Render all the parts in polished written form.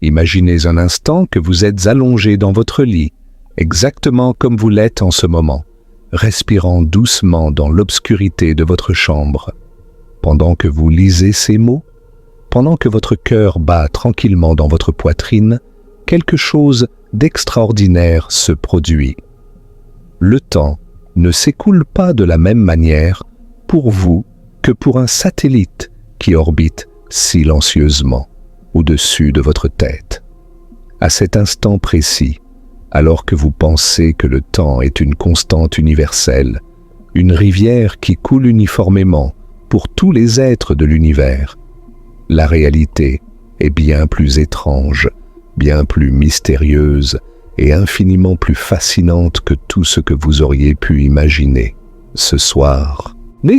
Imaginez un instant que vous êtes allongé dans votre lit, exactement comme vous l'êtes en ce moment, respirant doucement dans l'obscurité de votre chambre. Pendant que vous lisez ces mots, pendant que votre cœur bat tranquillement dans votre poitrine, quelque chose d'extraordinaire se produit. Le temps ne s'écoule pas de la même manière pour vous que pour un satellite qui orbite silencieusement au-dessus de votre tête. À cet instant précis, alors que vous pensez que le temps est une constante universelle, une rivière qui coule uniformément pour tous les êtres de l'univers, la réalité est bien plus étrange, bien plus mystérieuse et infiniment plus fascinante que tout ce que vous auriez pu imaginer. Ce soir,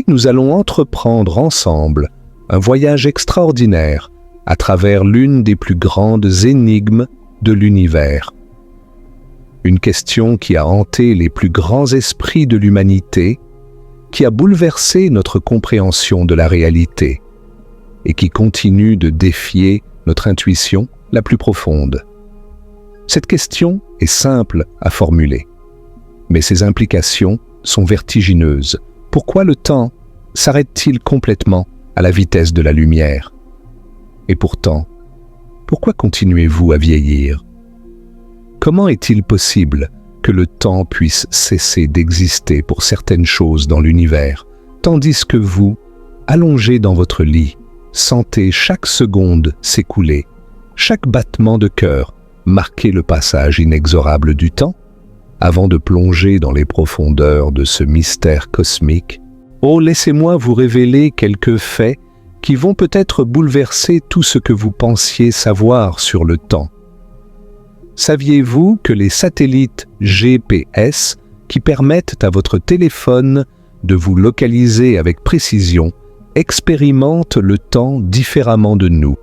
nous allons entreprendre ensemble un voyage extraordinaire à travers l'une des plus grandes énigmes de l'univers. Une question qui a hanté les plus grands esprits de l'humanité, qui a bouleversé notre compréhension de la réalité et qui continue de défier notre intuition la plus profonde. Cette question est simple à formuler, mais ses implications sont vertigineuses. Pourquoi le temps s'arrête-t-il complètement à la vitesse de la lumière? Et pourtant, pourquoi continuez-vous à vieillir? Comment est-il possible que le temps puisse cesser d'exister pour certaines choses dans l'univers, tandis que vous, allongé dans votre lit, sentez chaque seconde s'écouler, chaque battement de cœur marquer le passage inexorable du temps? Avant de plonger dans les profondeurs de ce mystère cosmique, laissez-moi vous révéler quelques faits qui vont peut-être bouleverser tout ce que vous pensiez savoir sur le temps. Saviez-vous que les satellites GPS qui permettent à votre téléphone de vous localiser avec précision expérimentent le temps différemment de nous?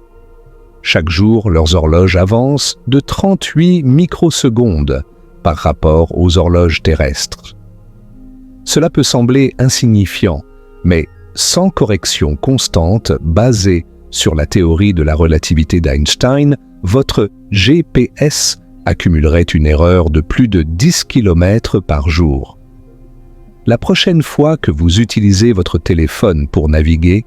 Chaque jour, leurs horloges avancent de 38 microsecondes par rapport aux horloges terrestres. Cela peut sembler insignifiant, mais sans correction constante basée sur la théorie de la relativité d'Einstein, votre GPS accumulerait une erreur de plus de 10 km par jour. La prochaine fois que vous utilisez votre téléphone pour naviguer,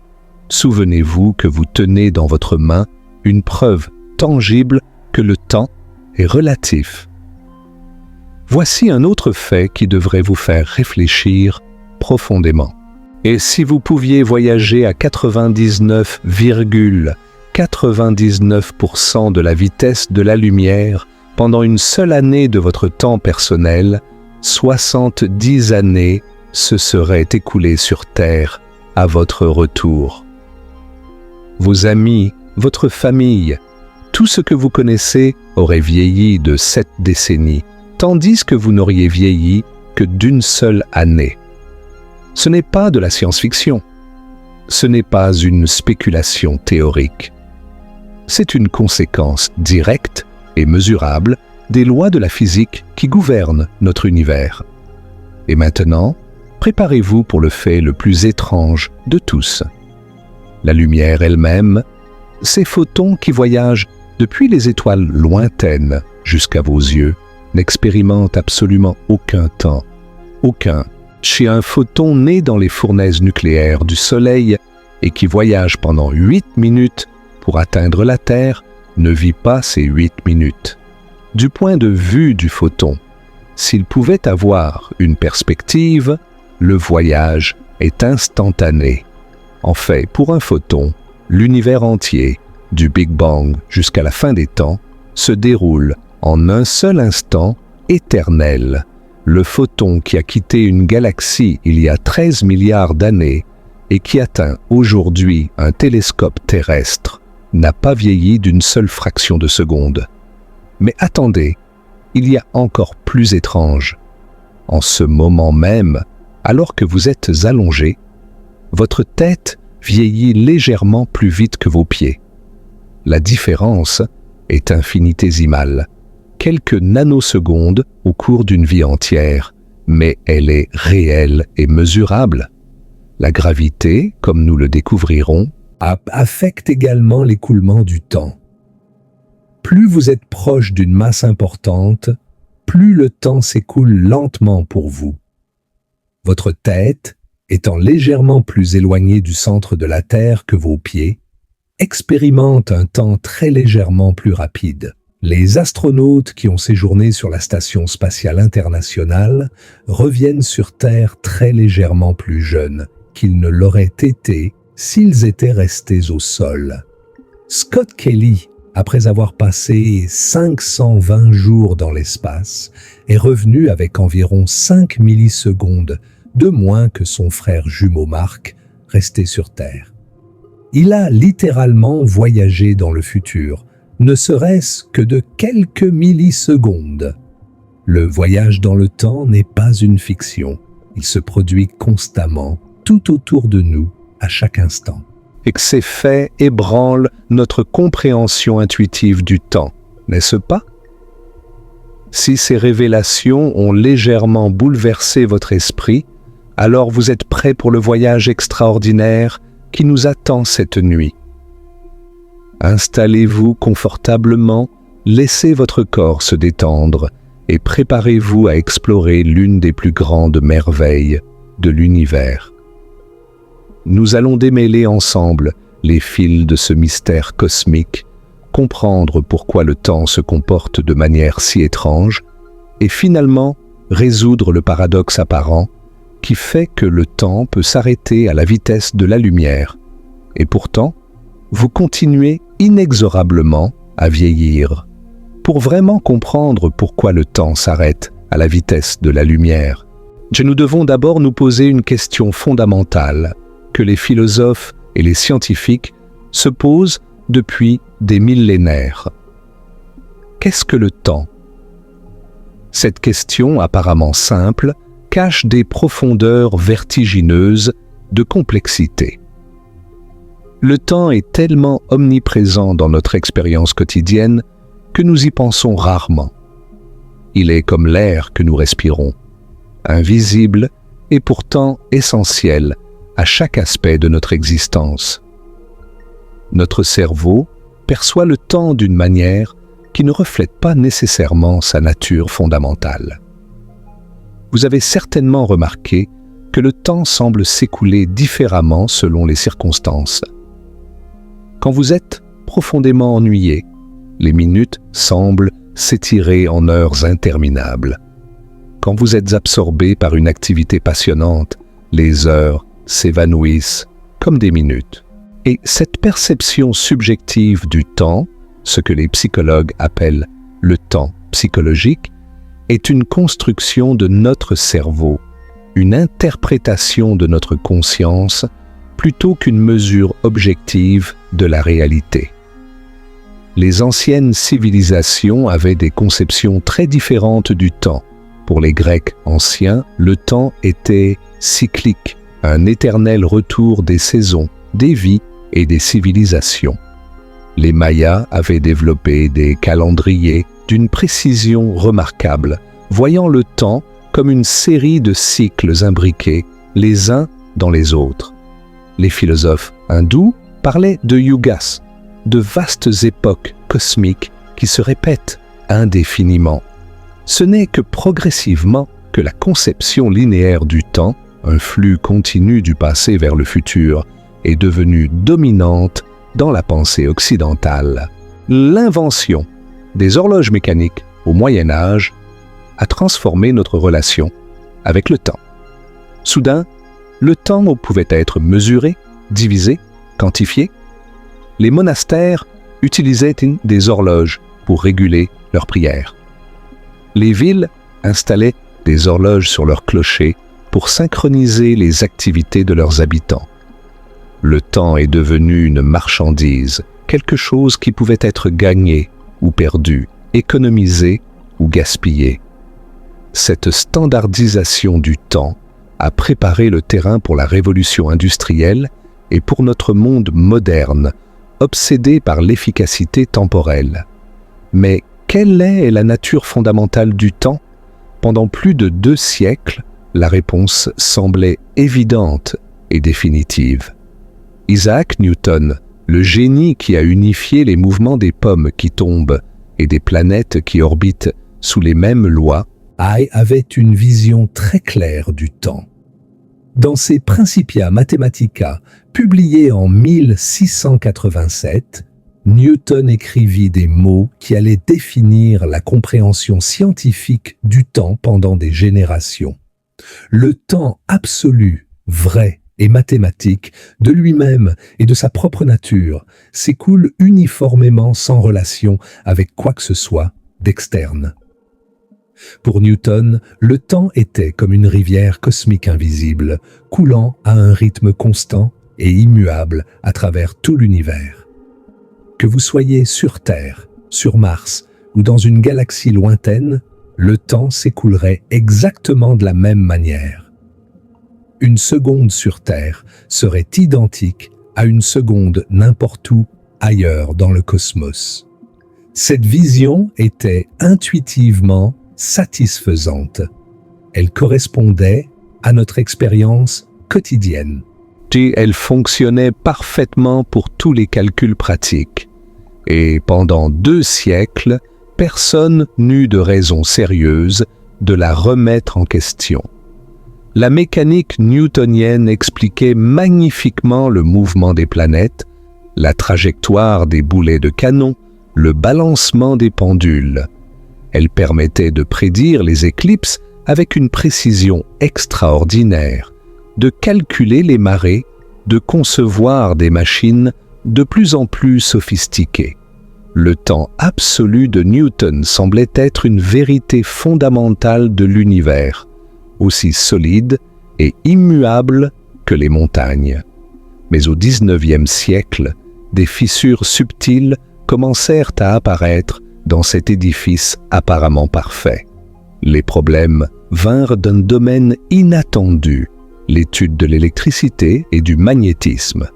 souvenez-vous que vous tenez dans votre main une preuve tangible que le temps est relatif. Voici un autre fait qui devrait vous faire réfléchir profondément. Et si vous pouviez voyager à 99,99% de la vitesse de la lumière pendant une seule année de votre temps personnel, 70 années se seraient écoulées sur Terre à votre retour. Vos amis, votre famille, tout ce que vous connaissez aurait vieilli de 7 décennies, tandis que vous n'auriez vieilli que d'une seule année. Ce n'est pas de la science-fiction. Ce n'est pas une spéculation théorique. C'est une conséquence directe et mesurable des lois de la physique qui gouvernent notre univers. Et maintenant, préparez-vous pour le fait le plus étrange de tous. La lumière elle-même, ces photons qui voyagent depuis les étoiles lointaines jusqu'à vos yeux, n'expérimentent absolument aucun temps, aucun. Chez un photon né dans les fournaises nucléaires du Soleil et qui voyage pendant 8 minutes pour atteindre la Terre, ne vit pas ces 8 minutes. Du point de vue du photon, s'il pouvait avoir une perspective, le voyage est instantané. En fait, pour un photon, l'univers entier, du Big Bang jusqu'à la fin des temps, se déroule en un seul instant éternel. Le photon qui a quitté une galaxie il y a 13 milliards d'années et qui atteint aujourd'hui un télescope terrestre n'a pas vieilli d'une seule fraction de seconde. Mais attendez, il y a encore plus étrange. En ce moment même, alors que vous êtes allongé, votre tête vieillit légèrement plus vite que vos pieds. La différence est infinitésimale. Quelques nanosecondes au cours d'une vie entière, mais elle est réelle et mesurable. La gravité, comme nous le découvrirons, affecte également l'écoulement du temps. Plus vous êtes proche d'une masse importante, plus le temps s'écoule lentement pour vous. Votre tête, étant légèrement plus éloignée du centre de la Terre que vos pieds, expérimente un temps très légèrement plus rapide. Les astronautes qui ont séjourné sur la Station spatiale internationale reviennent sur Terre très légèrement plus jeunes qu'ils ne l'auraient été s'ils étaient restés au sol. Scott Kelly, après avoir passé 520 jours dans l'espace, est revenu avec environ 5 millisecondes de moins que son frère jumeau Mark, resté sur Terre. Il a littéralement voyagé dans le futur, ne serait-ce que de quelques millisecondes. Le voyage dans le temps n'est pas une fiction. Il se produit constamment, tout autour de nous, à chaque instant. Et que ces faits ébranlent notre compréhension intuitive du temps, n'est-ce pas? Si ces révélations ont légèrement bouleversé votre esprit, alors vous êtes prêt pour le voyage extraordinaire qui nous attend cette nuit. Installez-vous confortablement, laissez votre corps se détendre et préparez-vous à explorer l'une des plus grandes merveilles de l'univers. Nous allons démêler ensemble les fils de ce mystère cosmique, comprendre pourquoi le temps se comporte de manière si étrange et finalement résoudre le paradoxe apparent qui fait que le temps peut s'arrêter à la vitesse de la lumière. Et pourtant, vous continuez inexorablement à vieillir. Pour vraiment comprendre pourquoi le temps s'arrête à la vitesse de la lumière, nous devons d'abord nous poser une question fondamentale que les philosophes et les scientifiques se posent depuis des millénaires. Qu'est-ce que le temps? Cette question apparemment simple cache des profondeurs vertigineuses de complexité. Le temps est tellement omniprésent dans notre expérience quotidienne que nous y pensons rarement. Il est comme l'air que nous respirons, invisible et pourtant essentiel à chaque aspect de notre existence. Notre cerveau perçoit le temps d'une manière qui ne reflète pas nécessairement sa nature fondamentale. Vous avez certainement remarqué que le temps semble s'écouler différemment selon les circonstances. Quand vous êtes profondément ennuyé, les minutes semblent s'étirer en heures interminables. Quand vous êtes absorbé par une activité passionnante, les heures s'évanouissent comme des minutes. Et cette perception subjective du temps, ce que les psychologues appellent le temps psychologique, est une construction de notre cerveau, une interprétation de notre conscience, plutôt qu'une mesure objective de la réalité. Les anciennes civilisations avaient des conceptions très différentes du temps. Pour les Grecs anciens, le temps était cyclique, un éternel retour des saisons, des vies et des civilisations. Les Mayas avaient développé des calendriers d'une précision remarquable, voyant le temps comme une série de cycles imbriqués les uns dans les autres. Les philosophes hindous parlaient de yugas, de vastes époques cosmiques qui se répètent indéfiniment. Ce n'est que progressivement que la conception linéaire du temps, un flux continu du passé vers le futur, est devenue dominante dans la pensée occidentale. L'invention des horloges mécaniques au Moyen Âge a transformé notre relation avec le temps. Soudain, le temps pouvait être mesuré, divisé, quantifié. Les monastères utilisaient des horloges pour réguler leurs prières. Les villes installaient des horloges sur leurs clochers pour synchroniser les activités de leurs habitants. Le temps est devenu une marchandise, quelque chose qui pouvait être gagné ou perdu, économisé ou gaspillé. Cette standardisation du temps a préparé le terrain pour la révolution industrielle et pour notre monde moderne, obsédé par l'efficacité temporelle. Mais quelle est la nature fondamentale du temps? Pendant plus de 2 siècles, la réponse semblait évidente et définitive. Isaac Newton, le génie qui a unifié les mouvements des pommes qui tombent et des planètes qui orbitent sous les mêmes lois, Eye avait une vision très claire du temps. Dans ses Principia Mathematica, publiés en 1687, Newton écrivit des mots qui allaient définir la compréhension scientifique du temps pendant des générations. Le temps absolu, vrai et mathématique, de lui-même et de sa propre nature, s'écoule uniformément sans relation avec quoi que ce soit d'externe. Pour Newton, le temps était comme une rivière cosmique invisible, coulant à un rythme constant et immuable à travers tout l'univers. Que vous soyez sur Terre, sur Mars ou dans une galaxie lointaine, le temps s'écoulerait exactement de la même manière. Une seconde sur Terre serait identique à une seconde n'importe où ailleurs dans le cosmos. Cette vision était intuitivement satisfaisante. Elle correspondait à notre expérience quotidienne. Et elle fonctionnait parfaitement pour tous les calculs pratiques. Et pendant 2 siècles, personne n'eut de raison sérieuse de la remettre en question. La mécanique newtonienne expliquait magnifiquement le mouvement des planètes, la trajectoire des boulets de canon, le balancement des pendules. Elle permettait de prédire les éclipses avec une précision extraordinaire, de calculer les marées, de concevoir des machines de plus en plus sophistiquées. Le temps absolu de Newton semblait être une vérité fondamentale de l'univers, aussi solide et immuable que les montagnes. Mais au XIXe siècle, des fissures subtiles commencèrent à apparaître dans cet édifice apparemment parfait. Les problèmes vinrent d'un domaine inattendu, l'étude de l'électricité et du magnétisme.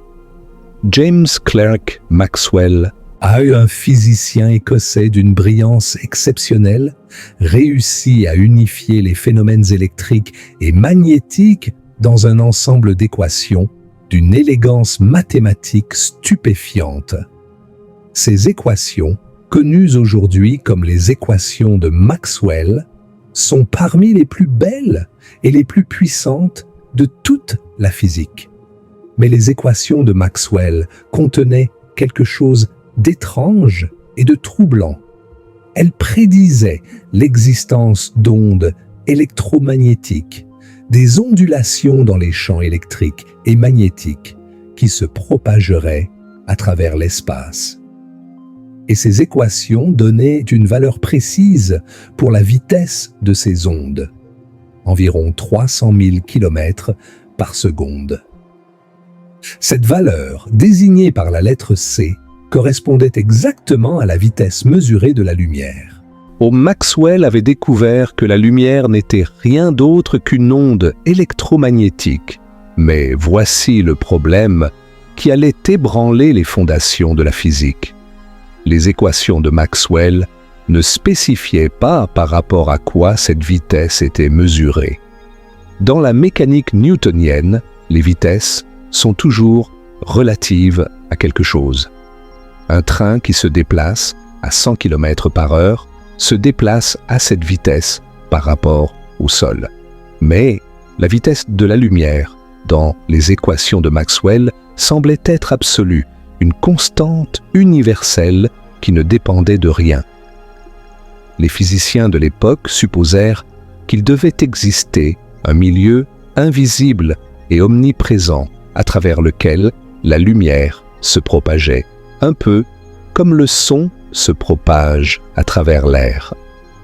James Clerk Maxwell, un physicien écossais d'une brillance exceptionnelle, réussit à unifier les phénomènes électriques et magnétiques dans un ensemble d'équations d'une élégance mathématique stupéfiante. Ces équations, connues aujourd'hui comme les équations de Maxwell, sont parmi les plus belles et les plus puissantes de toute la physique. Mais les équations de Maxwell contenaient quelque chose d'étrange et de troublant. Elles prédisaient l'existence d'ondes électromagnétiques, des ondulations dans les champs électriques et magnétiques qui se propageraient à travers l'espace. Et ces équations donnaient une valeur précise pour la vitesse de ces ondes, environ 300 000 km par seconde. Cette valeur, désignée par la lettre C, correspondait exactement à la vitesse mesurée de la lumière. Maxwell avait découvert que la lumière n'était rien d'autre qu'une onde électromagnétique. Mais voici le problème qui allait ébranler les fondations de la physique. Les équations de Maxwell ne spécifiaient pas par rapport à quoi cette vitesse était mesurée. Dans la mécanique newtonienne, les vitesses sont toujours relatives à quelque chose. Un train qui se déplace à 100 km/h se déplace à cette vitesse par rapport au sol. Mais la vitesse de la lumière, dans les équations de Maxwell, semblait être absolue, une constante universelle qui ne dépendait de rien. Les physiciens de l'époque supposèrent qu'il devait exister un milieu invisible et omniprésent à travers lequel la lumière se propageait, un peu comme le son se propage à travers l'air.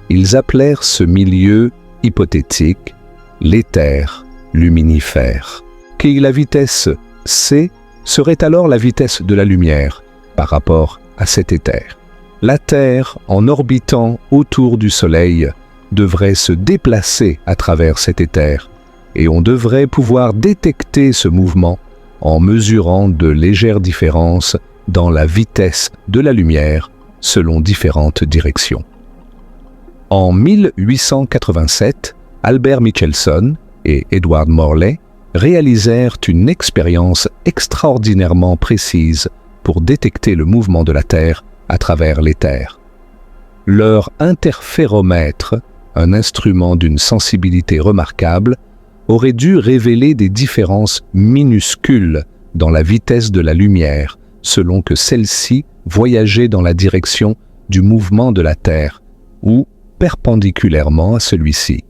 Ils appelèrent ce milieu hypothétique l'éther luminifère. Et la vitesse c serait alors la vitesse de la lumière par rapport à cet éther. La Terre, en orbitant autour du Soleil, devrait se déplacer à travers cet éther, et on devrait pouvoir détecter ce mouvement en mesurant de légères différences dans la vitesse de la lumière selon différentes directions. En 1887, Albert Michelson et Edward Morley réalisèrent une expérience extraordinairement précise pour détecter le mouvement de la Terre à travers l'éther. Leur interféromètre, un instrument d'une sensibilité remarquable, aurait dû révéler des différences minuscules dans la vitesse de la lumière, selon que celle-ci voyageait dans la direction du mouvement de la Terre, ou perpendiculairement à celui-ci.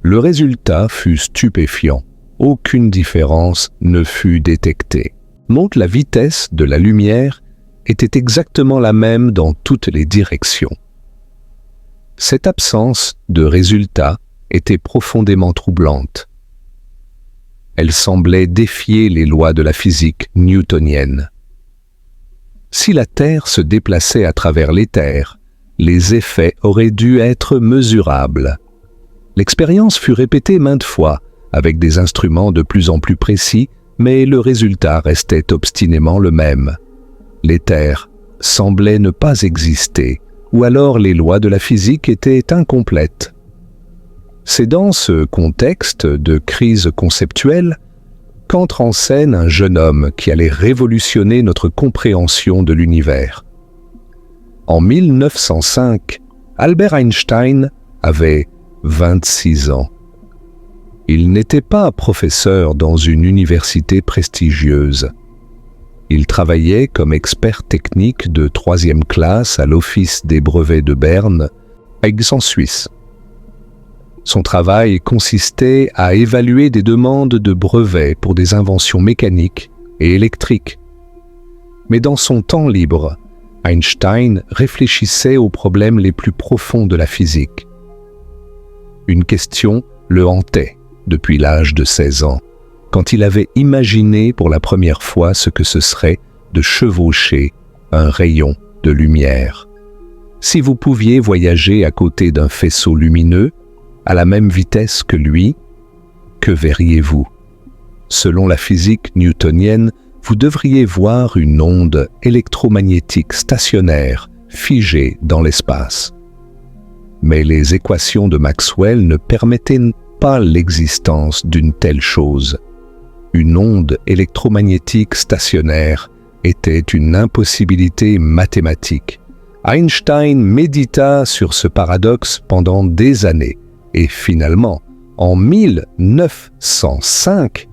Le résultat fut stupéfiant. Aucune différence ne fut détectée. Donc la vitesse de la lumière était exactement la même dans toutes les directions. Cette absence de résultat était profondément troublante. Elle semblait défier les lois de la physique newtonienne. Si la Terre se déplaçait à travers l'éther, les effets auraient dû être mesurables. L'expérience fut répétée maintes fois, avec des instruments de plus en plus précis, mais le résultat restait obstinément le même. L'éther semblait ne pas exister, ou alors les lois de la physique étaient incomplètes. C'est dans ce contexte de crise conceptuelle qu'entre en scène un jeune homme qui allait révolutionner notre compréhension de l'univers. En 1905, Albert Einstein avait 26 ans. Il n'était pas professeur dans une université prestigieuse. Il travaillait comme expert technique de 3e classe à l'Office des brevets de Berne, Aix-en-Suisse. Son travail consistait à évaluer des demandes de brevets pour des inventions mécaniques et électriques. Mais dans son temps libre, Einstein réfléchissait aux problèmes les plus profonds de la physique. Une question le hantait depuis l'âge de 16 ans, quand il avait imaginé pour la première fois ce que ce serait de chevaucher un rayon de lumière. Si vous pouviez voyager à côté d'un faisceau lumineux, à la même vitesse que lui, que verriez-vous? Selon la physique newtonienne, vous devriez voir une onde électromagnétique stationnaire, figée dans l'espace. Mais les équations de Maxwell ne permettaient pas l'existence d'une telle chose. Une onde électromagnétique stationnaire était une impossibilité mathématique. Einstein médita sur ce paradoxe pendant des années et finalement, en 1905,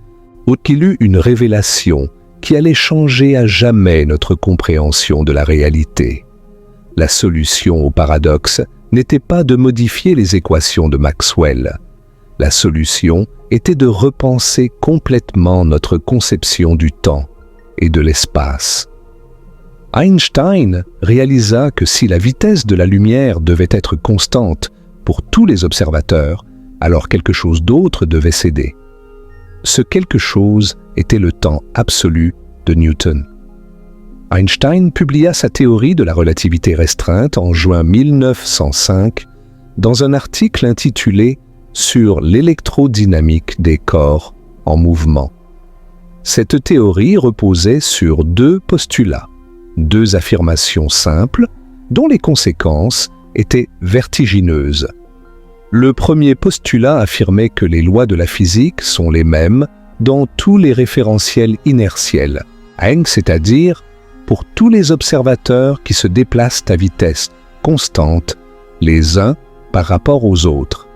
il eut une révélation qui allait changer à jamais notre compréhension de la réalité. La solution au paradoxe n'était pas de modifier les équations de Maxwell. La solution était de repenser complètement notre conception du temps et de l'espace. Einstein réalisa que si la vitesse de la lumière devait être constante pour tous les observateurs, alors quelque chose d'autre devait céder. Ce quelque chose était le temps absolu de Newton. Einstein publia sa théorie de la relativité restreinte en juin 1905 dans un article intitulé « Sur l'électrodynamique des corps en mouvement ». Cette théorie reposait sur 2 postulats, 2 affirmations simples dont les conséquences étaient vertigineuses. Le premier postulat affirmait que les lois de la physique sont les mêmes dans tous les référentiels inertiels, c'est-à-dire pour tous les observateurs qui se déplacent à vitesse constante, les uns par rapport aux autres.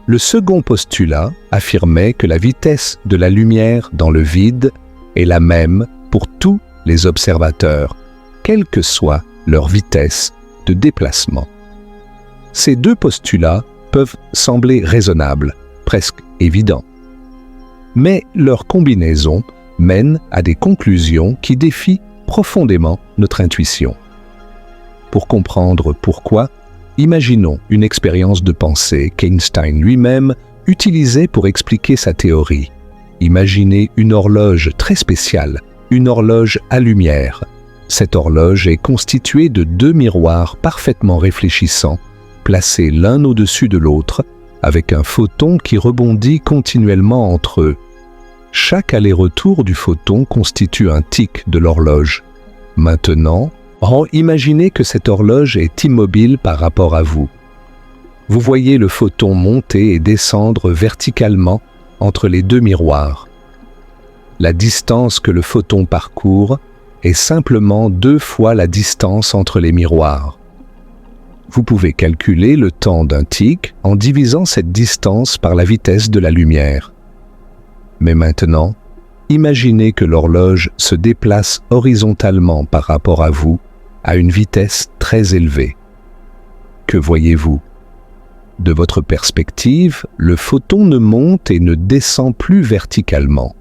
Le second postulat affirmait que la vitesse de la lumière dans le vide est la même pour tous les observateurs, quelle que soit leur vitesse de déplacement. Ces 2 postulats peuvent sembler raisonnables, presque évidents. Mais leur combinaison mène à des conclusions qui défient profondément notre intuition. Pour comprendre pourquoi, imaginons une expérience de pensée qu'Einstein lui-même utilisait pour expliquer sa théorie. Imaginez une horloge très spéciale, une horloge à lumière. Cette horloge est constituée de 2 miroirs parfaitement réfléchissants, placés l'un au-dessus de l'autre, avec un photon qui rebondit continuellement entre eux. Chaque aller-retour du photon constitue un tic de l'horloge. Maintenant, imaginez que cette horloge est immobile par rapport à vous. Vous voyez le photon monter et descendre verticalement entre les 2 miroirs. La distance que le photon parcourt est simplement 2 fois la distance entre les miroirs. Vous pouvez calculer le temps d'un tic en divisant cette distance par la vitesse de la lumière. Mais maintenant, imaginez que l'horloge se déplace horizontalement par rapport à vous à une vitesse très élevée. Que voyez-vous? De votre perspective, le photon ne monte et ne descend plus verticalement.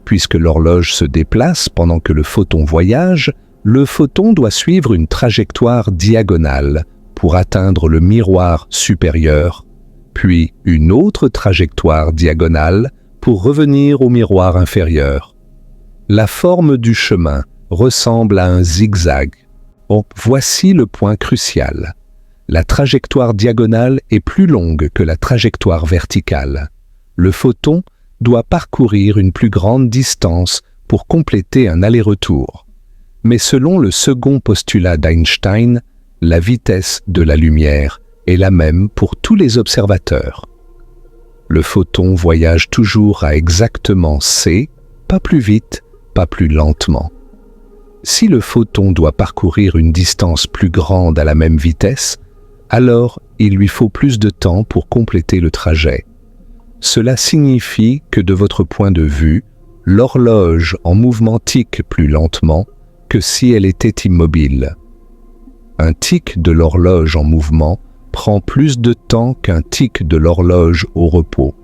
Puisque l'horloge se déplace pendant que le photon voyage, le photon doit suivre une trajectoire diagonale pour atteindre le miroir supérieur, puis une autre trajectoire diagonale pour revenir au miroir inférieur. La forme du chemin ressemble à un zigzag. Bon, voici le point crucial. La trajectoire diagonale est plus longue que la trajectoire verticale. Le photon doit parcourir une plus grande distance pour compléter un aller-retour. Mais selon le second postulat d'Einstein, la vitesse de la lumière est la même pour tous les observateurs. Le photon voyage toujours à exactement c, pas plus vite, pas plus lentement. Si le photon doit parcourir une distance plus grande à la même vitesse, alors il lui faut plus de temps pour compléter le trajet. Cela signifie que de votre point de vue, l'horloge en mouvement tique plus lentement que si elle était immobile. Un tic de l'horloge en mouvement prend plus de temps qu'un tic de l'horloge au repos.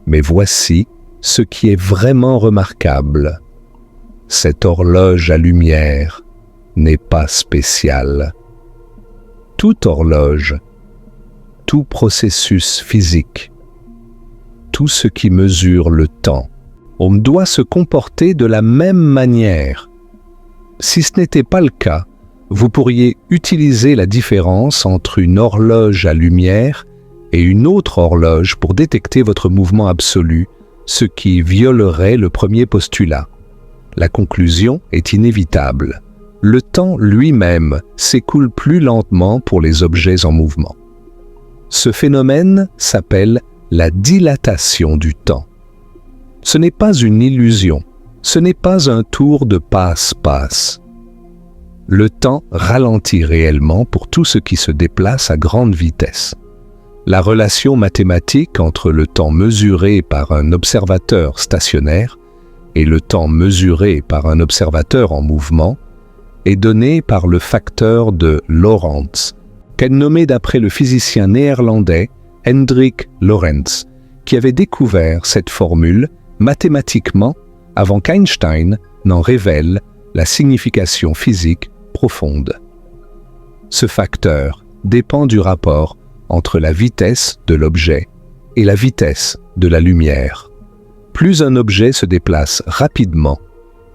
Mais voici ce qui est vraiment remarquable. Cette horloge à lumière n'est pas spéciale. Toute horloge, tout processus physique, tout ce qui mesure le temps, on doit se comporter de la même manière. Si ce n'était pas le cas, vous pourriez utiliser la différence entre une horloge à lumière et une autre horloge pour détecter votre mouvement absolu, ce qui violerait le premier postulat. La conclusion est inévitable. Le temps lui-même s'écoule plus lentement pour les objets en mouvement. Ce phénomène s'appelle la dilatation du temps. Ce n'est pas une illusion, ce n'est pas un tour de passe-passe. Le temps ralentit réellement pour tout ce qui se déplace à grande vitesse. La relation mathématique entre le temps mesuré par un observateur stationnaire et le temps mesuré par un observateur en mouvement est donnée par le facteur de Lorentz, qu'elle nommait d'après le physicien néerlandais Hendrik Lorentz, qui avait découvert cette formule mathématiquement avant qu'Einstein n'en révèle la signification physique profonde. Ce facteur dépend du rapport entre la vitesse de l'objet et la vitesse de la lumière. Plus un objet se déplace rapidement,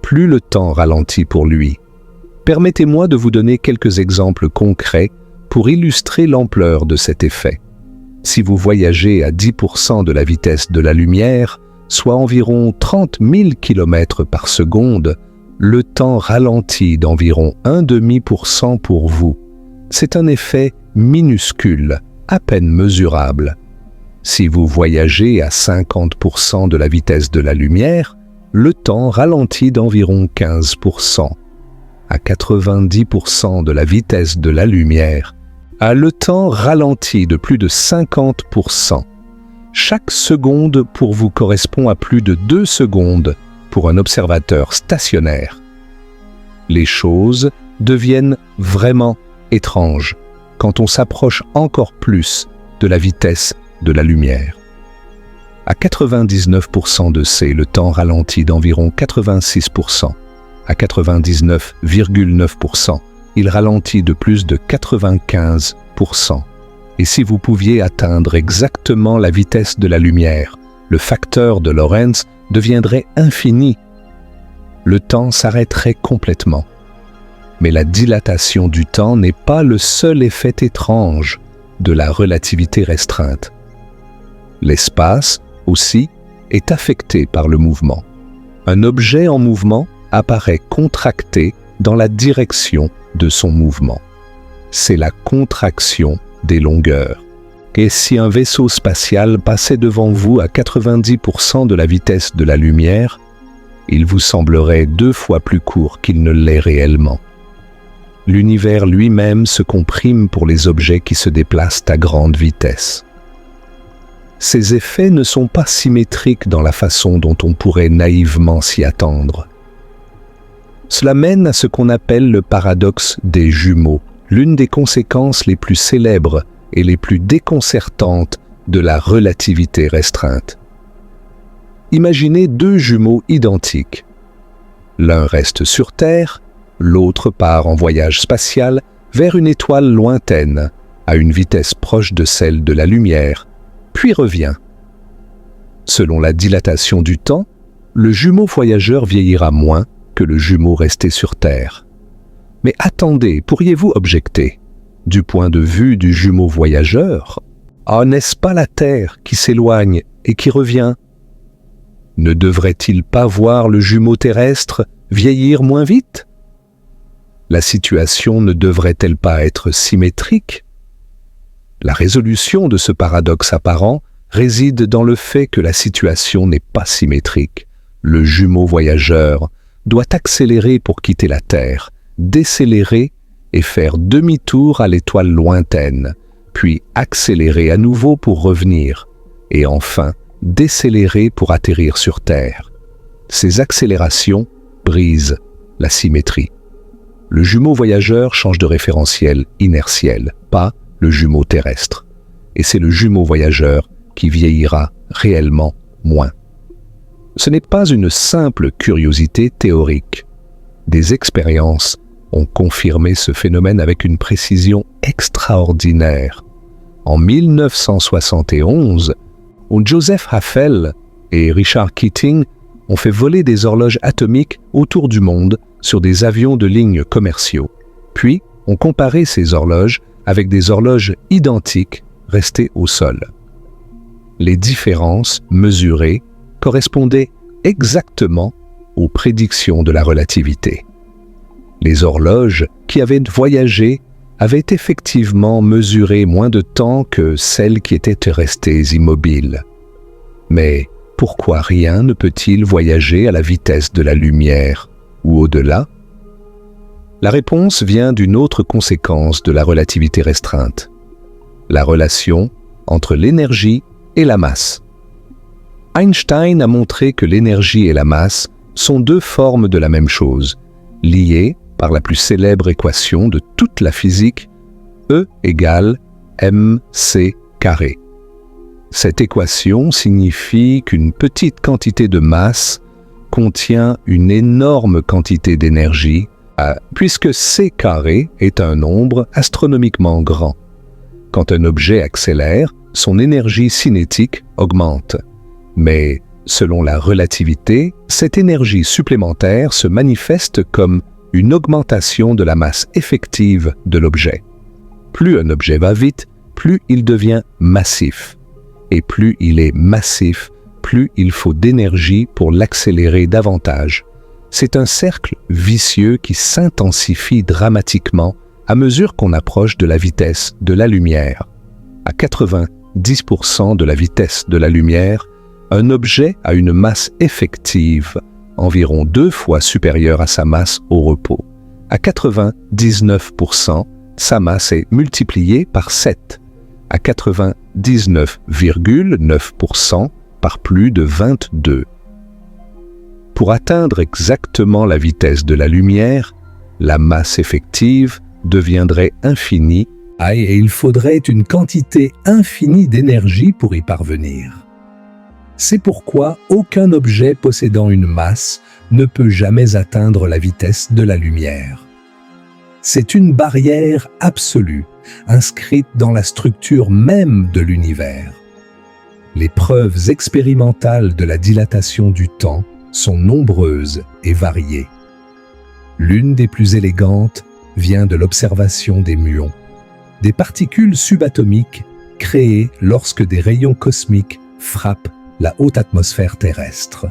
plus le temps ralentit pour lui. Permettez-moi de vous donner quelques exemples concrets pour illustrer l'ampleur de cet effet. Si vous voyagez à 10% de la vitesse de la lumière, soit environ 30 000 km par seconde, le temps ralentit d'environ 0,5% pour vous. C'est un effet minuscule, à peine mesurable. Si vous voyagez à 50% de la vitesse de la lumière, le temps ralentit d'environ 15%. À 90% de la vitesse de la lumière, le temps ralentit de plus de 50%. Chaque seconde pour vous correspond à plus de 2 secondes pour un observateur stationnaire. Les choses deviennent vraiment étranges quand on s'approche encore plus de la vitesse de la lumière. À 99% de C, le temps ralentit d'environ 86%. À 99,9%, il ralentit de plus de 95%. Et si vous pouviez atteindre exactement la vitesse de la lumière, le facteur de Lorentz deviendrait infini. Le temps s'arrêterait complètement. Mais la dilatation du temps n'est pas le seul effet étrange de la relativité restreinte. L'espace, aussi, est affecté par le mouvement. Un objet en mouvement apparaît contracté dans la direction de son mouvement. C'est la contraction des longueurs. Et si un vaisseau spatial passait devant vous à 90% de la vitesse de la lumière, il vous semblerait 2 fois plus court qu'il ne l'est réellement. l'univers lui-même se comprime pour les objets qui se déplacent à grande vitesse. Ces effets ne sont pas symétriques dans la façon dont on pourrait naïvement s'y attendre. Cela mène à ce qu'on appelle le paradoxe des jumeaux, l'une des conséquences les plus célèbres et les plus déconcertantes de la relativité restreinte. Imaginez deux jumeaux identiques. L'un reste sur Terre, l'autre part en voyage spatial vers une étoile lointaine, à une vitesse proche de celle de la lumière, puis revient. Selon la dilatation du temps, le jumeau voyageur vieillira moins que le jumeau resté sur Terre. Mais attendez, pourriez-vous objecter? Du point de vue du jumeau voyageur, n'est-ce pas la Terre qui s'éloigne et qui revient? Ne devrait-il pas voir le jumeau terrestre vieillir moins vite? La situation ne devrait-elle pas être symétrique? La résolution de ce paradoxe apparent réside dans le fait que la situation n'est pas symétrique. Le jumeau voyageur doit accélérer pour quitter la Terre, décélérer et faire demi-tour à l'étoile lointaine, puis accélérer à nouveau pour revenir, et enfin décélérer pour atterrir sur Terre. Ces accélérations brisent la symétrie. Le jumeau voyageur change de référentiel inertiel, pas le jumeau terrestre. Et c'est le jumeau voyageur qui vieillira réellement moins. Ce n'est pas une simple curiosité théorique. Des expériences ont confirmé ce phénomène avec une précision extraordinaire. En 1971, Joseph Haffel et Richard Keating ont fait voler des horloges atomiques autour du monde sur des avions de ligne commerciaux. Puis, ont comparé ces horloges avec des horloges identiques restées au sol. Les différences mesurées correspondaient exactement aux prédictions de la relativité. Les horloges qui avaient voyagé avaient effectivement mesuré moins de temps que celles qui étaient restées immobiles. Mais pourquoi rien ne peut-il voyager à la vitesse de la lumière ou au-delà? La réponse vient d'une autre conséquence de la relativité restreinte, la relation entre l'énergie et la masse. Einstein a montré que l'énergie et la masse sont deux formes de la même chose, liées par la plus célèbre équation de toute la physique, E égale mc². Cette équation signifie qu'une petite quantité de masse contient une énorme quantité d'énergie, puisque c² est un nombre astronomiquement grand. Quand un objet accélère, son énergie cinétique augmente. Mais, selon la relativité, cette énergie supplémentaire se manifeste comme une augmentation de la masse effective de l'objet. Plus un objet va vite, plus il devient massif. Et plus il est massif, plus il faut d'énergie pour l'accélérer davantage. C'est un cercle vicieux qui s'intensifie dramatiquement à mesure qu'on approche de la vitesse de la lumière. À 90% de la vitesse de la lumière, un objet a une masse effective environ 2 fois supérieure à sa masse au repos. À 99%, sa masse est multipliée par 7. À 99,9% par plus de 22. Pour atteindre exactement la vitesse de la lumière, la masse effective deviendrait infinie et il faudrait une quantité infinie d'énergie pour y parvenir. C'est pourquoi aucun objet possédant une masse ne peut jamais atteindre la vitesse de la lumière. C'est une barrière absolue, inscrite dans la structure même de l'univers. Les preuves expérimentales de la dilatation du temps sont nombreuses et variées. L'une des plus élégantes vient de l'observation des muons, des particules subatomiques créées lorsque des rayons cosmiques frappent la haute atmosphère terrestre.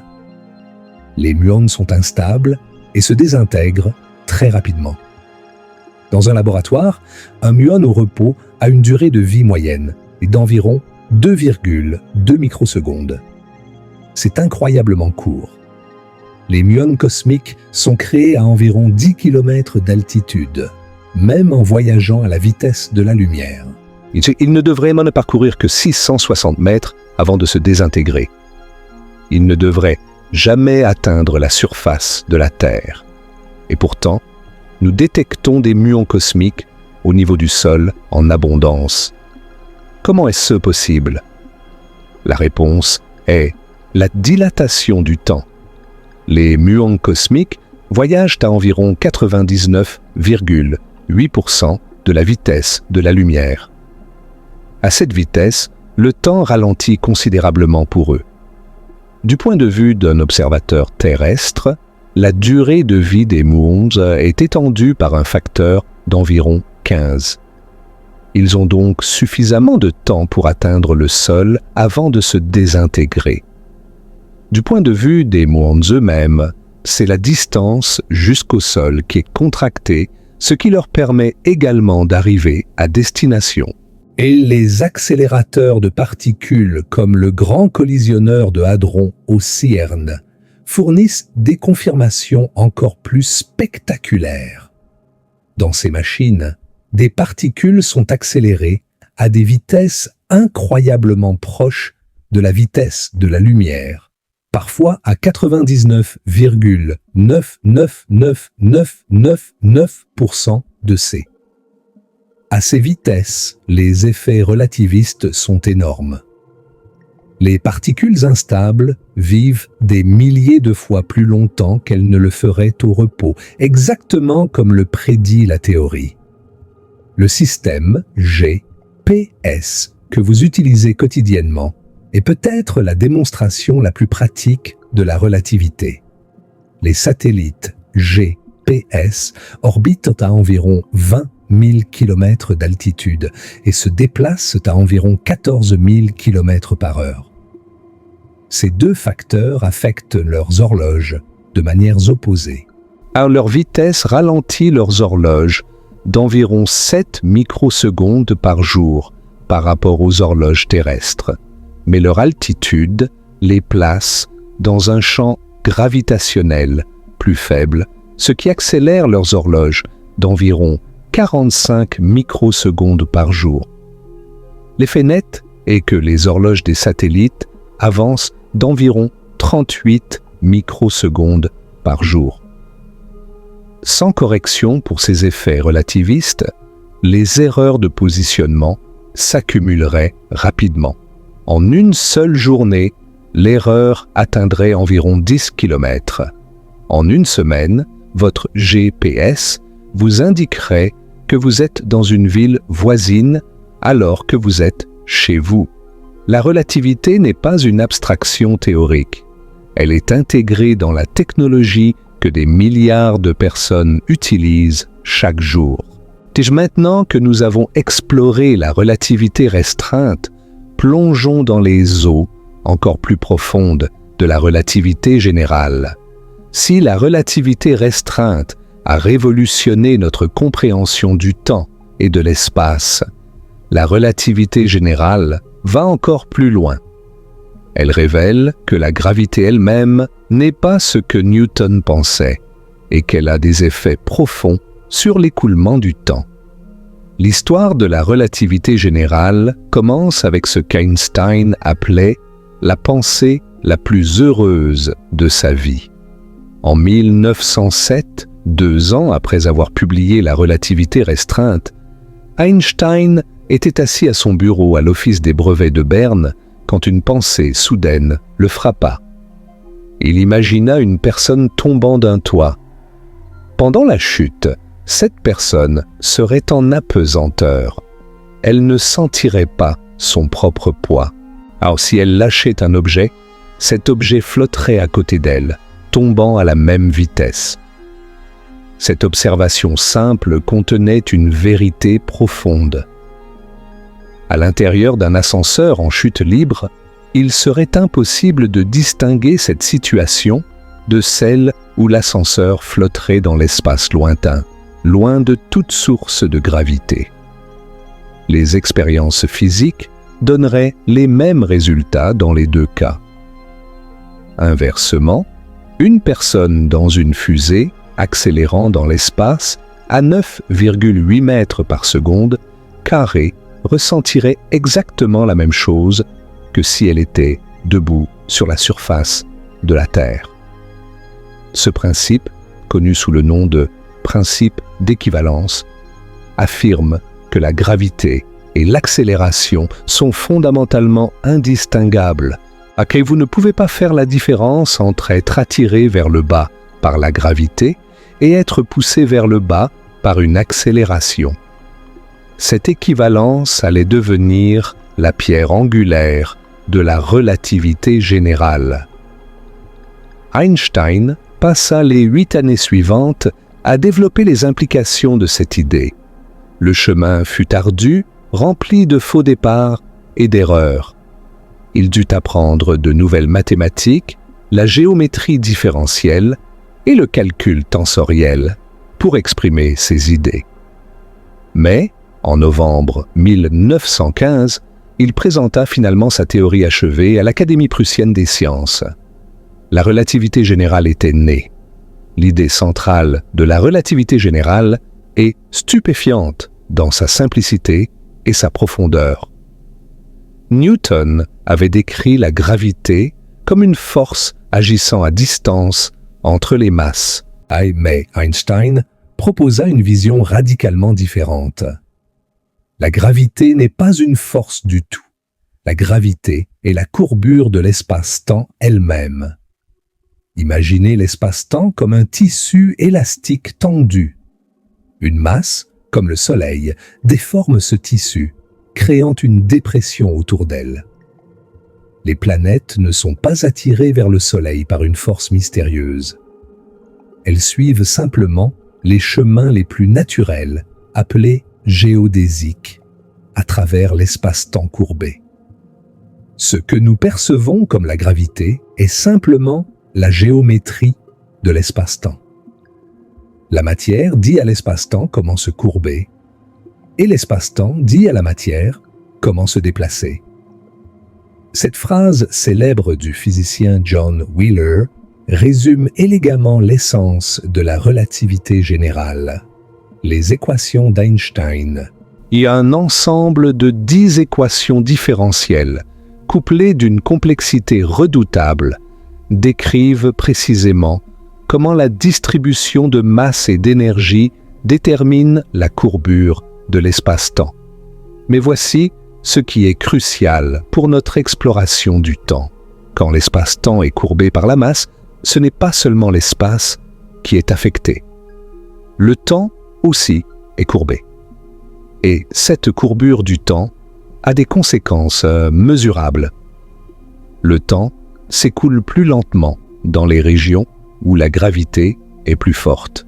Les muons sont instables et se désintègrent très rapidement. Dans un laboratoire, un muon au repos a une durée de vie moyenne d'environ 2,2 microsecondes. C'est incroyablement court. Les muons cosmiques sont créés à environ 10 km d'altitude. même en voyageant à la vitesse de la lumière. Il ne devrait ne parcourir que 660 mètres avant de se désintégrer. Il ne devrait jamais atteindre la surface de la Terre. Et pourtant, nous détectons des muons cosmiques au niveau du sol en abondance. Comment est-ce possible? La réponse est la dilatation du temps. Les muons cosmiques voyagent à environ 99,8% de la vitesse de la lumière. À cette vitesse, le temps ralentit considérablement pour eux. Du point de vue d'un observateur terrestre, la durée de vie des muons est étendue par un facteur d'environ 15. Ils ont donc suffisamment de temps pour atteindre le sol avant de se désintégrer. Du point de vue des muons eux-mêmes, c'est la distance jusqu'au sol qui est contractée, ce qui leur permet également d'arriver à destination. Et les accélérateurs de particules comme le Grand Collisionneur de Hadron au CERN fournissent des confirmations encore plus spectaculaires. Dans ces machines, des particules sont accélérées à des vitesses incroyablement proches de la vitesse de la lumière, parfois à 99,99999% de c. À ces vitesses, les effets relativistes sont énormes. Les particules instables vivent des milliers de fois plus longtemps qu'elles ne le feraient au repos, exactement comme le prédit la théorie. Le système GPS que vous utilisez quotidiennement est peut-être la démonstration la plus pratique de la relativité. Les satellites GPS orbitent à environ 20 000 km d'altitude et se déplacent à environ 14 000 km par heure. Ces deux facteurs affectent leurs horloges de manières opposées. Alors leur vitesse ralentit leurs horloges d'environ 7 microsecondes par jour par rapport aux horloges terrestres, mais leur altitude les place dans un champ gravitationnel plus faible, ce qui accélère leurs horloges d'environ 45 microsecondes par jour. L'effet net est que les horloges des satellites avancent d'environ 38 microsecondes par jour. Sans correction pour ces effets relativistes, les erreurs de positionnement s'accumuleraient rapidement. En une seule journée, l'erreur atteindrait environ 10 km. En une semaine, votre GPS vous indiquerait que vous êtes dans une ville voisine alors que vous êtes chez vous. La relativité n'est pas une abstraction théorique. Elle est intégrée dans la technologie que des milliards de personnes utilisent chaque jour. Maintenant que nous avons exploré la relativité restreinte, plongeons dans les eaux encore plus profondes de la relativité générale. Si la relativité restreinte a révolutionné notre compréhension du temps et de l'espace, la relativité générale va encore plus loin. Elle révèle que la gravité elle-même n'est pas ce que Newton pensait et qu'elle a des effets profonds sur l'écoulement du temps. L'histoire de la relativité générale commence avec ce qu'Einstein appelait la pensée la plus heureuse de sa vie. En 1907, 2 ans après avoir publié la relativité restreinte, Einstein était assis à son bureau à l'office des brevets de Berne quand une pensée soudaine le frappa. Il imagina une personne tombant d'un toit. Pendant la chute, cette personne serait en apesanteur. Elle ne sentirait pas son propre poids. Alors si elle lâchait un objet, cet objet flotterait à côté d'elle, tombant à la même vitesse. Cette observation simple contenait une vérité profonde. À l'intérieur d'un ascenseur en chute libre, il serait impossible de distinguer cette situation de celle où l'ascenseur flotterait dans l'espace lointain, loin de toute source de gravité. Les expériences physiques donneraient les mêmes résultats dans les deux cas. Inversement, une personne dans une fusée accélérant dans l'espace à 9,8 mètres par seconde carrés ressentirait exactement la même chose que si elle était debout sur la surface de la Terre. Ce principe, connu sous le nom de principe d'équivalence, affirme que la gravité et l'accélération sont fondamentalement indistinguables, et que vous ne pouvez pas faire la différence entre être attiré vers le bas par la gravité et être poussé vers le bas par une accélération. Cette équivalence allait devenir la pierre angulaire de la relativité générale. Einstein passa les 8 années suivantes à développer les implications de cette idée. Le chemin fut ardu, rempli de faux départs et d'erreurs. Il dut apprendre de nouvelles mathématiques, la géométrie différentielle et le calcul tensoriel pour exprimer ses idées. Mais, en novembre 1915, il présenta finalement sa théorie achevée à l'Académie prussienne des sciences. La relativité générale était née. L'idée centrale de la relativité générale est stupéfiante dans sa simplicité et sa profondeur. Newton avait décrit la gravité comme une force agissant à distance entre les masses. Mais Einstein proposa une vision radicalement différente. La gravité n'est pas une force du tout. La gravité est la courbure de l'espace-temps elle-même. Imaginez l'espace-temps comme un tissu élastique tendu. Une masse, comme le Soleil, déforme ce tissu, créant une dépression autour d'elle. Les planètes ne sont pas attirées vers le Soleil par une force mystérieuse. Elles suivent simplement les chemins les plus naturels, appelés géodésiques, à travers l'espace-temps courbé. Ce que nous percevons comme la gravité est simplement la géométrie de l'espace-temps. La matière dit à l'espace-temps comment se courber, et l'espace-temps dit à la matière comment se déplacer. Cette phrase célèbre du physicien John Wheeler résume élégamment l'essence de la relativité générale. Les équations d'Einstein. Il y a un ensemble de 10 équations différentielles, couplées d'une complexité redoutable, décrivent précisément comment la distribution de masse et d'énergie détermine la courbure de l'espace-temps. Mais voici ce qui est crucial pour notre exploration du temps. Quand l'espace-temps est courbé par la masse, ce n'est pas seulement l'espace qui est affecté. Le temps aussi est courbé. Et cette courbure du temps a des conséquences mesurables. Le temps s'écoule plus lentement dans les régions où la gravité est plus forte.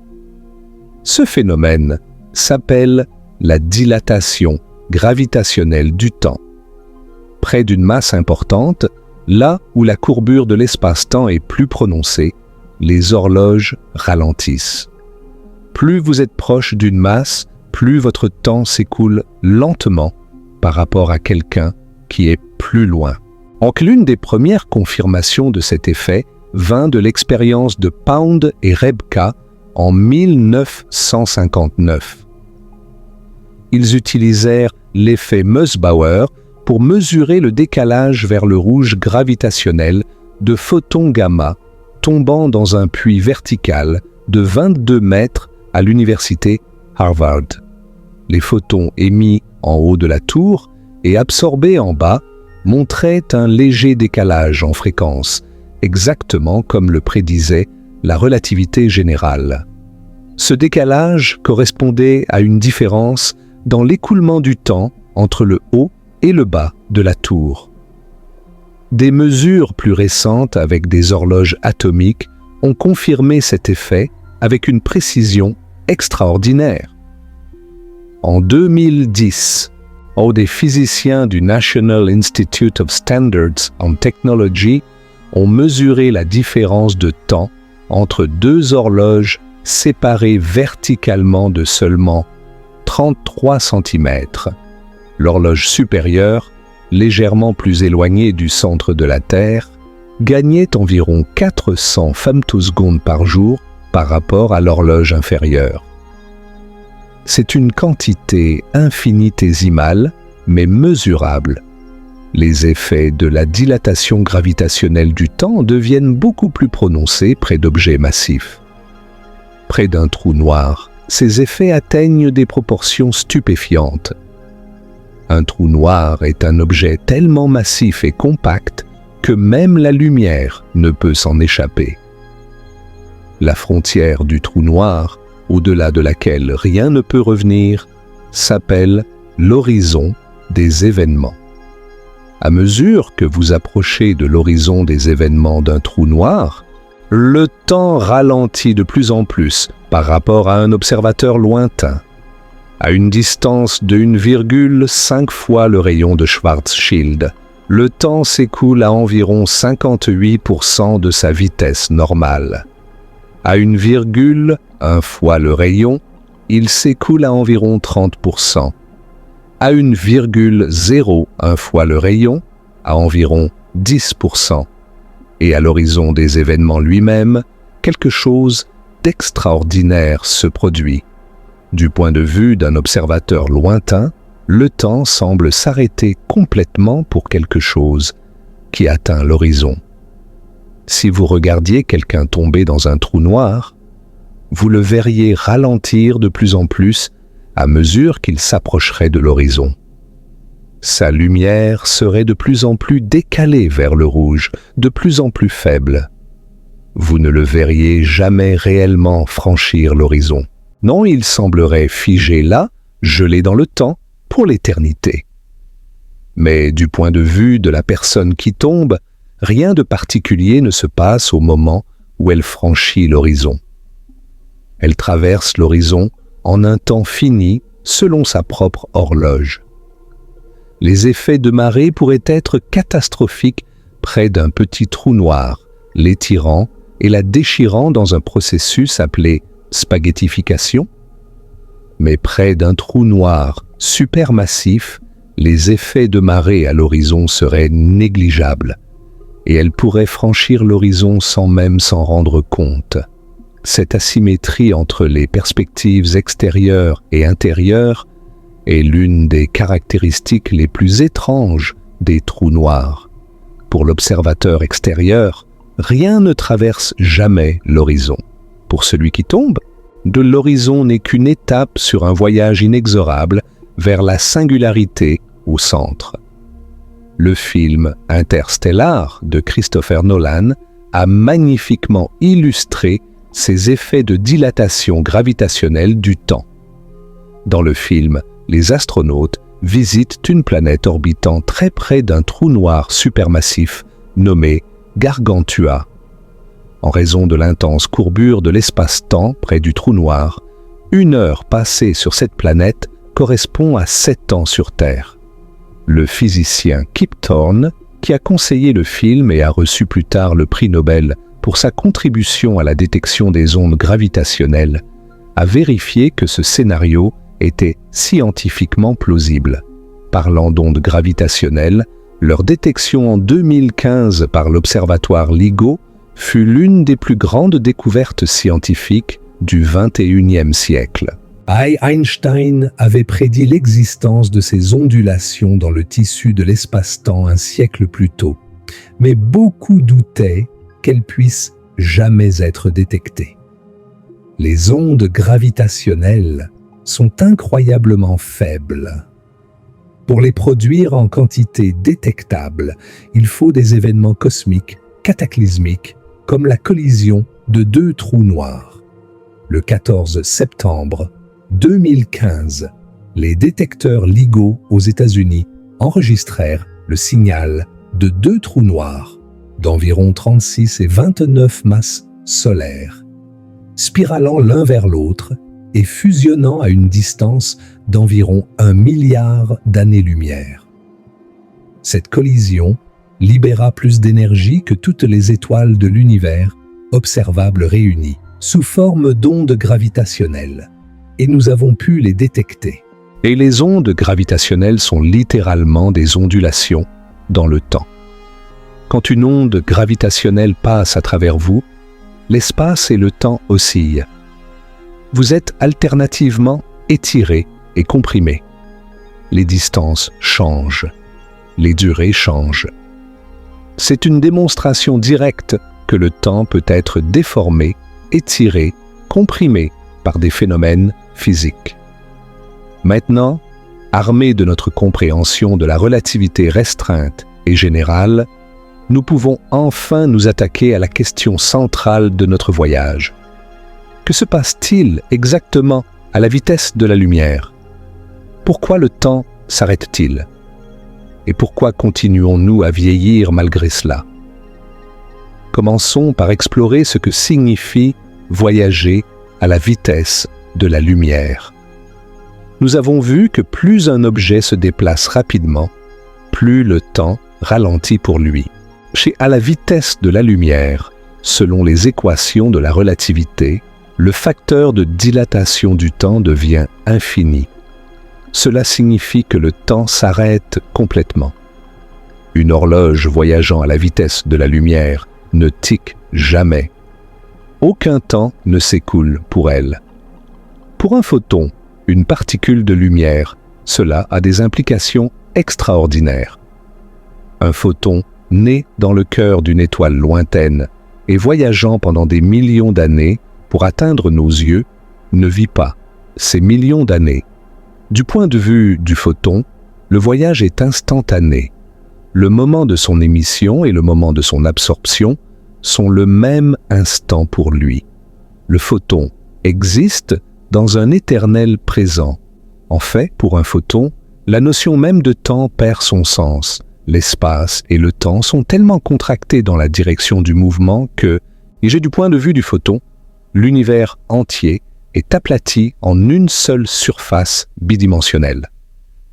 Ce phénomène s'appelle la dilatation gravitationnelle du temps. Près d'une masse importante, là où la courbure de l'espace-temps est plus prononcée, les horloges ralentissent. Plus vous êtes proche d'une masse, plus votre temps s'écoule lentement par rapport à quelqu'un qui est plus loin. L'une des premières confirmations de cet effet vint de l'expérience de Pound et Rebka en 1959. Ils utilisèrent l'effet Mössbauer pour mesurer le décalage vers le rouge gravitationnel de photons gamma tombant dans un puits vertical de 22 mètres à l'université Harvard. Les photons émis en haut de la tour et absorbés en bas montraient un léger décalage en fréquence, exactement comme le prédisait la relativité générale. Ce décalage correspondait à une différence dans l'écoulement du temps entre le haut et le bas de la tour. Des mesures plus récentes avec des horloges atomiques ont confirmé cet effet avec une précision extraordinaire. En 2010, des physiciens du National Institute of Standards and Technology ont mesuré la différence de temps entre deux horloges séparées verticalement de seulement 33 cm. L'horloge supérieure, légèrement plus éloignée du centre de la Terre, gagnait environ 400 femtosecondes par jour par rapport à l'horloge inférieure. C'est une quantité infinitésimale, mais mesurable. Les effets de la dilatation gravitationnelle du temps deviennent beaucoup plus prononcés près d'objets massifs. Près d'un trou noir, ces effets atteignent des proportions stupéfiantes. Un trou noir est un objet tellement massif et compact que même la lumière ne peut s'en échapper. La frontière du trou noir, au-delà de laquelle rien ne peut revenir, s'appelle l'horizon des événements. À mesure que vous approchez de l'horizon des événements d'un trou noir, le temps ralentit de plus en plus par rapport à un observateur lointain. À une distance de 1,5 fois le rayon de Schwarzschild, le temps s'écoule à environ 58% de sa vitesse normale. À 1,1 fois le rayon, il s'écoule à environ 30%. À 1,01 fois le rayon, à environ 10%. Et à l'horizon des événements lui-même, quelque chose d'extraordinaire se produit. Du point de vue d'un observateur lointain, le temps semble s'arrêter complètement pour quelque chose qui atteint l'horizon. Si vous regardiez quelqu'un tomber dans un trou noir, vous le verriez ralentir de plus en plus à mesure qu'il s'approcherait de l'horizon. Sa lumière serait de plus en plus décalée vers le rouge, de plus en plus faible. Vous ne le verriez jamais réellement franchir l'horizon. Non, il semblerait figé là, gelé dans le temps, pour l'éternité. Mais du point de vue de la personne qui tombe, rien de particulier ne se passe au moment où elle franchit l'horizon. Elle traverse l'horizon en un temps fini selon sa propre horloge. Les effets de marée pourraient être catastrophiques près d'un petit trou noir, l'étirant et la déchirant dans un processus appelé spaghettification. Mais près d'un trou noir supermassif, les effets de marée à l'horizon seraient négligeables et elle pourrait franchir l'horizon sans même s'en rendre compte. Cette asymétrie entre les perspectives extérieures et intérieures est l'une des caractéristiques les plus étranges des trous noirs. Pour l'observateur extérieur, rien ne traverse jamais l'horizon. Pour celui qui tombe, de l'horizon n'est qu'une étape sur un voyage inexorable vers la singularité au centre. Le film Interstellar de Christopher Nolan a magnifiquement illustré ces effets de dilatation gravitationnelle du temps. Dans le film, les astronautes visitent une planète orbitant très près d'un trou noir supermassif nommé Gargantua. En raison de l'intense courbure de l'espace-temps près du trou noir, 1 heure passée sur cette planète correspond à 7 ans sur Terre. Le physicien Kip Thorne, qui a conseillé le film et a reçu plus tard le prix Nobel pour sa contribution à la détection des ondes gravitationnelles, a vérifié que ce scénario était scientifiquement plausible. Parlant d'ondes gravitationnelles, leur détection en 2015 par l'observatoire LIGO fut l'une des plus grandes découvertes scientifiques du XXIe siècle. Einstein avait prédit l'existence de ces ondulations dans le tissu de l'espace-temps un siècle plus tôt, mais beaucoup doutaient qu'elles puissent jamais être détectées. Les ondes gravitationnelles sont incroyablement faibles. Pour les produire en quantité détectable, il faut des événements cosmiques, cataclysmiques, comme la collision de 2 trous noirs. Le 14 septembre 2015, les détecteurs LIGO aux États-Unis enregistrèrent le signal de 2 trous noirs d'environ 36 et 29 masses solaires, spiralant l'un vers l'autre et fusionnant à une distance d'environ 1 milliard d'années-lumière. Cette collision libéra plus d'énergie que toutes les étoiles de l'univers observables réunies, sous forme d'ondes gravitationnelles, et nous avons pu les détecter. Et les ondes gravitationnelles sont littéralement des ondulations dans le temps. Quand une onde gravitationnelle passe à travers vous, l'espace et le temps oscillent. Vous êtes alternativement étiré et comprimé. Les distances changent. Les durées changent. C'est une démonstration directe que le temps peut être déformé, étiré, comprimé par des phénomènes physiques. Maintenant, armés de notre compréhension de la relativité restreinte et générale, nous pouvons enfin nous attaquer à la question centrale de notre voyage. Que se passe-t-il exactement à la vitesse de la lumière? Pourquoi le temps s'arrête-t-il? Et pourquoi continuons-nous à vieillir malgré cela? Commençons par explorer ce que signifie voyager à la vitesse de la lumière. Nous avons vu que plus un objet se déplace rapidement, plus le temps ralentit pour lui. À la vitesse de la lumière, selon les équations de la relativité, le facteur de dilatation du temps devient infini. Cela signifie que le temps s'arrête complètement. Une horloge voyageant à la vitesse de la lumière ne tique jamais. Aucun temps ne s'écoule pour elle. Pour un photon, une particule de lumière, cela a des implications extraordinaires. Un photon né dans le cœur d'une étoile lointaine et voyageant pendant des millions d'années pour atteindre nos yeux, ne vit pas ces millions d'années. Du point de vue du photon, le voyage est instantané. Le moment de son émission et le moment de son absorption sont le même instant pour lui. Le photon existe dans un éternel présent. En fait, pour un photon, la notion même de temps perd son sens. L'espace et le temps sont tellement contractés dans la direction du mouvement que, et du point de vue du photon, l'univers entier est aplati en une seule surface bidimensionnelle.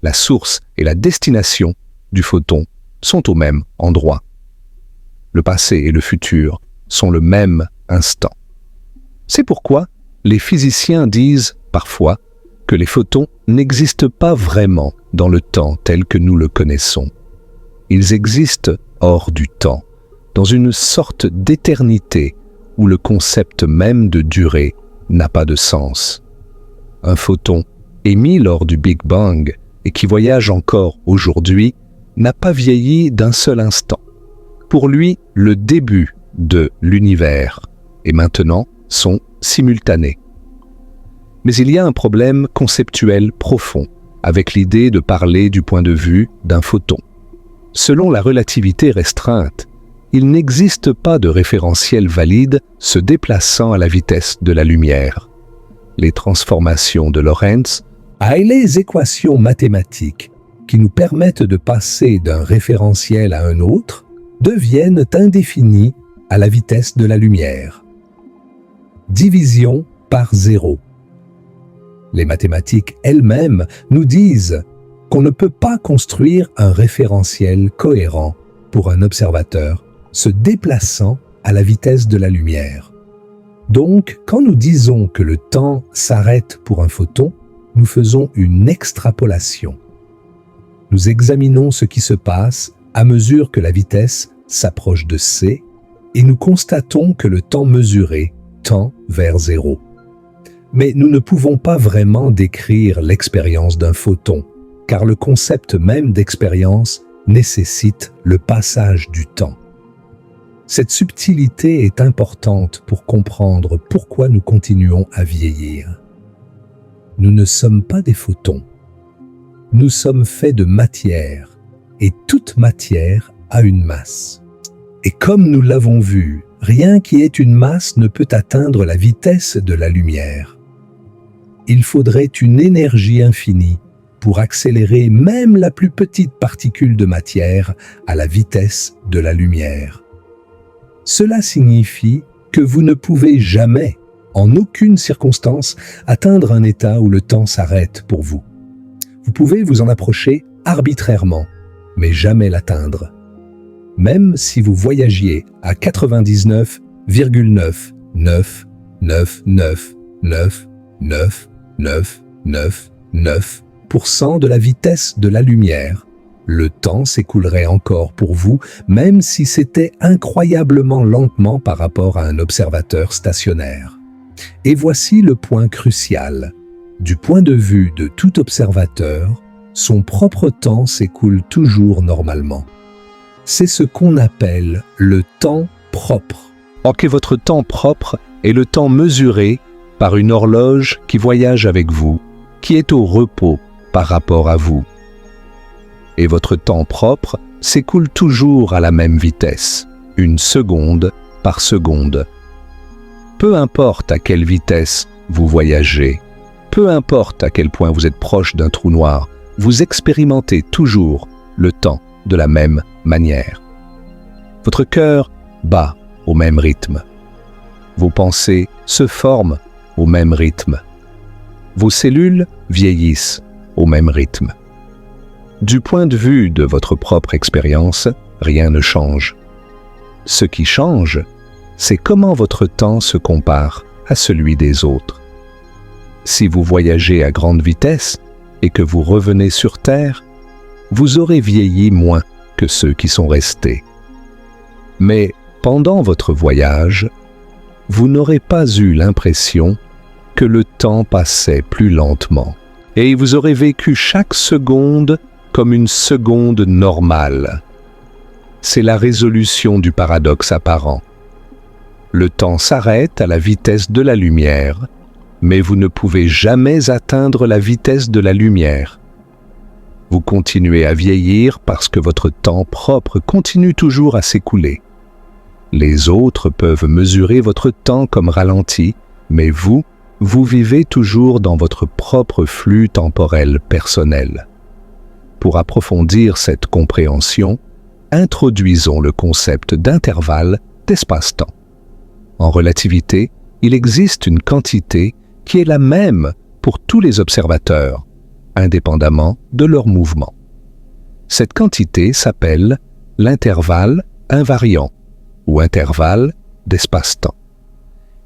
La source et la destination du photon sont au même endroit. Le passé et le futur sont le même instant. C'est pourquoi les physiciens disent parfois que les photons n'existent pas vraiment dans le temps tel que nous le connaissons. Ils existent hors du temps, dans une sorte d'éternité où le concept même de durée n'a pas de sens. Un photon émis lors du Big Bang et qui voyage encore aujourd'hui n'a pas vieilli d'un seul instant. Pour lui, le début de l'univers et maintenant sont simultanés. Mais il y a un problème conceptuel profond avec l'idée de parler du point de vue d'un photon. Selon la relativité restreinte, il n'existe pas de référentiel valide se déplaçant à la vitesse de la lumière. Les transformations de Lorentz et les équations mathématiques qui nous permettent de passer d'un référentiel à un autre deviennent indéfinies à la vitesse de la lumière. Division par zéro. Les mathématiques elles-mêmes nous disent qu'on ne peut pas construire un référentiel cohérent pour un observateur se déplaçant à la vitesse de la lumière. Donc, quand nous disons que le temps s'arrête pour un photon, nous faisons une extrapolation. Nous examinons ce qui se passe à mesure que la vitesse s'approche de c et nous constatons que le temps mesuré tend vers zéro. Mais nous ne pouvons pas vraiment décrire l'expérience d'un photon, car le concept même d'expérience nécessite le passage du temps. Cette subtilité est importante pour comprendre pourquoi nous continuons à vieillir. Nous ne sommes pas des photons. Nous sommes faits de matière, et toute matière a une masse. Et comme nous l'avons vu, rien qui ait une masse ne peut atteindre la vitesse de la lumière. Il faudrait une énergie infinie pour accélérer même la plus petite particule de matière à la vitesse de la lumière. Cela signifie que vous ne pouvez jamais, en aucune circonstance, atteindre un état où le temps s'arrête pour vous. Vous pouvez vous en approcher arbitrairement, mais jamais l'atteindre. Même si vous voyagiez à 99,999999999% de la vitesse de la lumière, le temps s'écoulerait encore pour vous, même si c'était incroyablement lentement par rapport à un observateur stationnaire. Et voici le point crucial. Du point de vue de tout observateur, son propre temps s'écoule toujours normalement. C'est ce qu'on appelle le temps propre. Or que votre temps propre est le temps mesuré par une horloge qui voyage avec vous, qui est au repos par rapport à vous. Et votre temps propre s'écoule toujours à la même vitesse, 1 seconde par seconde. Peu importe à quelle vitesse vous voyagez, peu importe à quel point vous êtes proche d'un trou noir, vous expérimentez toujours le temps de la même manière. Votre cœur bat au même rythme. Vos pensées se forment au même rythme. Vos cellules vieillissent au même rythme. Du point de vue de votre propre expérience, rien ne change. Ce qui change, c'est comment votre temps se compare à celui des autres. Si vous voyagez à grande vitesse et que vous revenez sur Terre, vous aurez vieilli moins que ceux qui sont restés. Mais pendant votre voyage, vous n'aurez pas eu l'impression que le temps passait plus lentement, et vous aurez vécu chaque seconde comme une seconde normale. C'est la résolution du paradoxe apparent. Le temps s'arrête à la vitesse de la lumière, mais vous ne pouvez jamais atteindre la vitesse de la lumière. Vous continuez à vieillir parce que votre temps propre continue toujours à s'écouler. Les autres peuvent mesurer votre temps comme ralenti, mais vous vivez toujours dans votre propre flux temporel personnel. Pour approfondir cette compréhension, introduisons le concept d'intervalle d'espace-temps. En relativité, il existe une quantité qui est la même pour tous les observateurs, indépendamment de leur mouvement. Cette quantité s'appelle l'intervalle invariant ou intervalle d'espace-temps.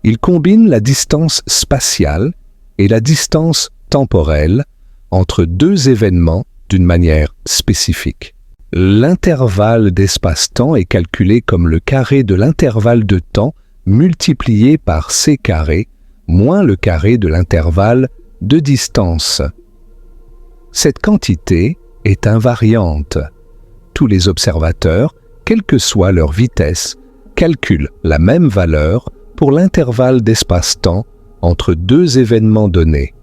Il combine la distance spatiale et la distance temporelle entre deux événements d'une manière spécifique. L'intervalle d'espace-temps est calculé comme le carré de l'intervalle de temps multiplié par c carré moins le carré de l'intervalle de distance. Cette quantité est invariante. Tous les observateurs, quelle que soit leur vitesse, calculent la même valeur pour l'intervalle d'espace-temps entre deux événements donnés.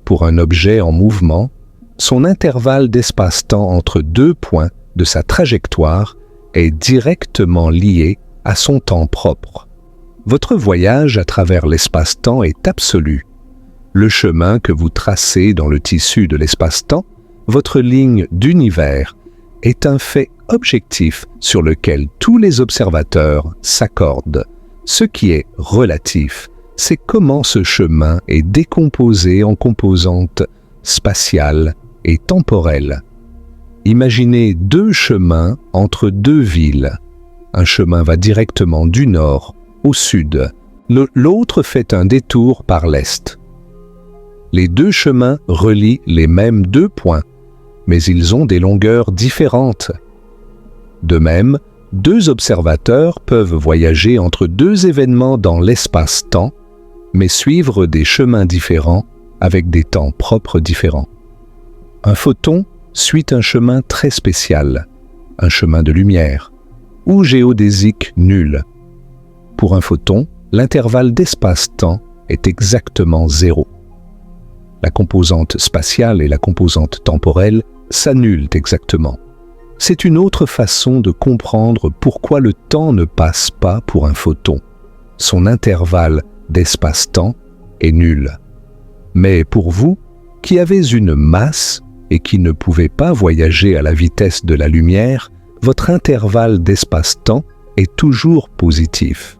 Pour un objet en mouvement, son intervalle d'espace-temps entre deux points de sa trajectoire est directement lié à son temps propre. Votre voyage à travers l'espace-temps est absolu. Le chemin que vous tracez dans le tissu de l'espace-temps, votre ligne d'univers, est un fait objectif sur lequel tous les observateurs s'accordent. Ce qui est relatif, c'est comment ce chemin est décomposé en composantes spatiales et temporelles. Imaginez deux chemins entre deux villes. Un chemin va directement du nord au sud. L'autre fait un détour par l'est. Les deux chemins relient les mêmes deux points, mais ils ont des longueurs différentes. De même, deux observateurs peuvent voyager entre deux événements dans l'espace-temps, mais suivre des chemins différents avec des temps propres différents. Un photon suit un chemin très spécial, un chemin de lumière, ou géodésique nul. Pour un photon, l'intervalle d'espace-temps est exactement 0. La composante spatiale et la composante temporelle s'annulent exactement. C'est une autre façon de comprendre pourquoi le temps ne passe pas pour un photon. Son intervalle d'espace-temps est nul. Mais pour vous, qui avez une masse et qui ne pouvez pas voyager à la vitesse de la lumière, votre intervalle d'espace-temps est toujours positif.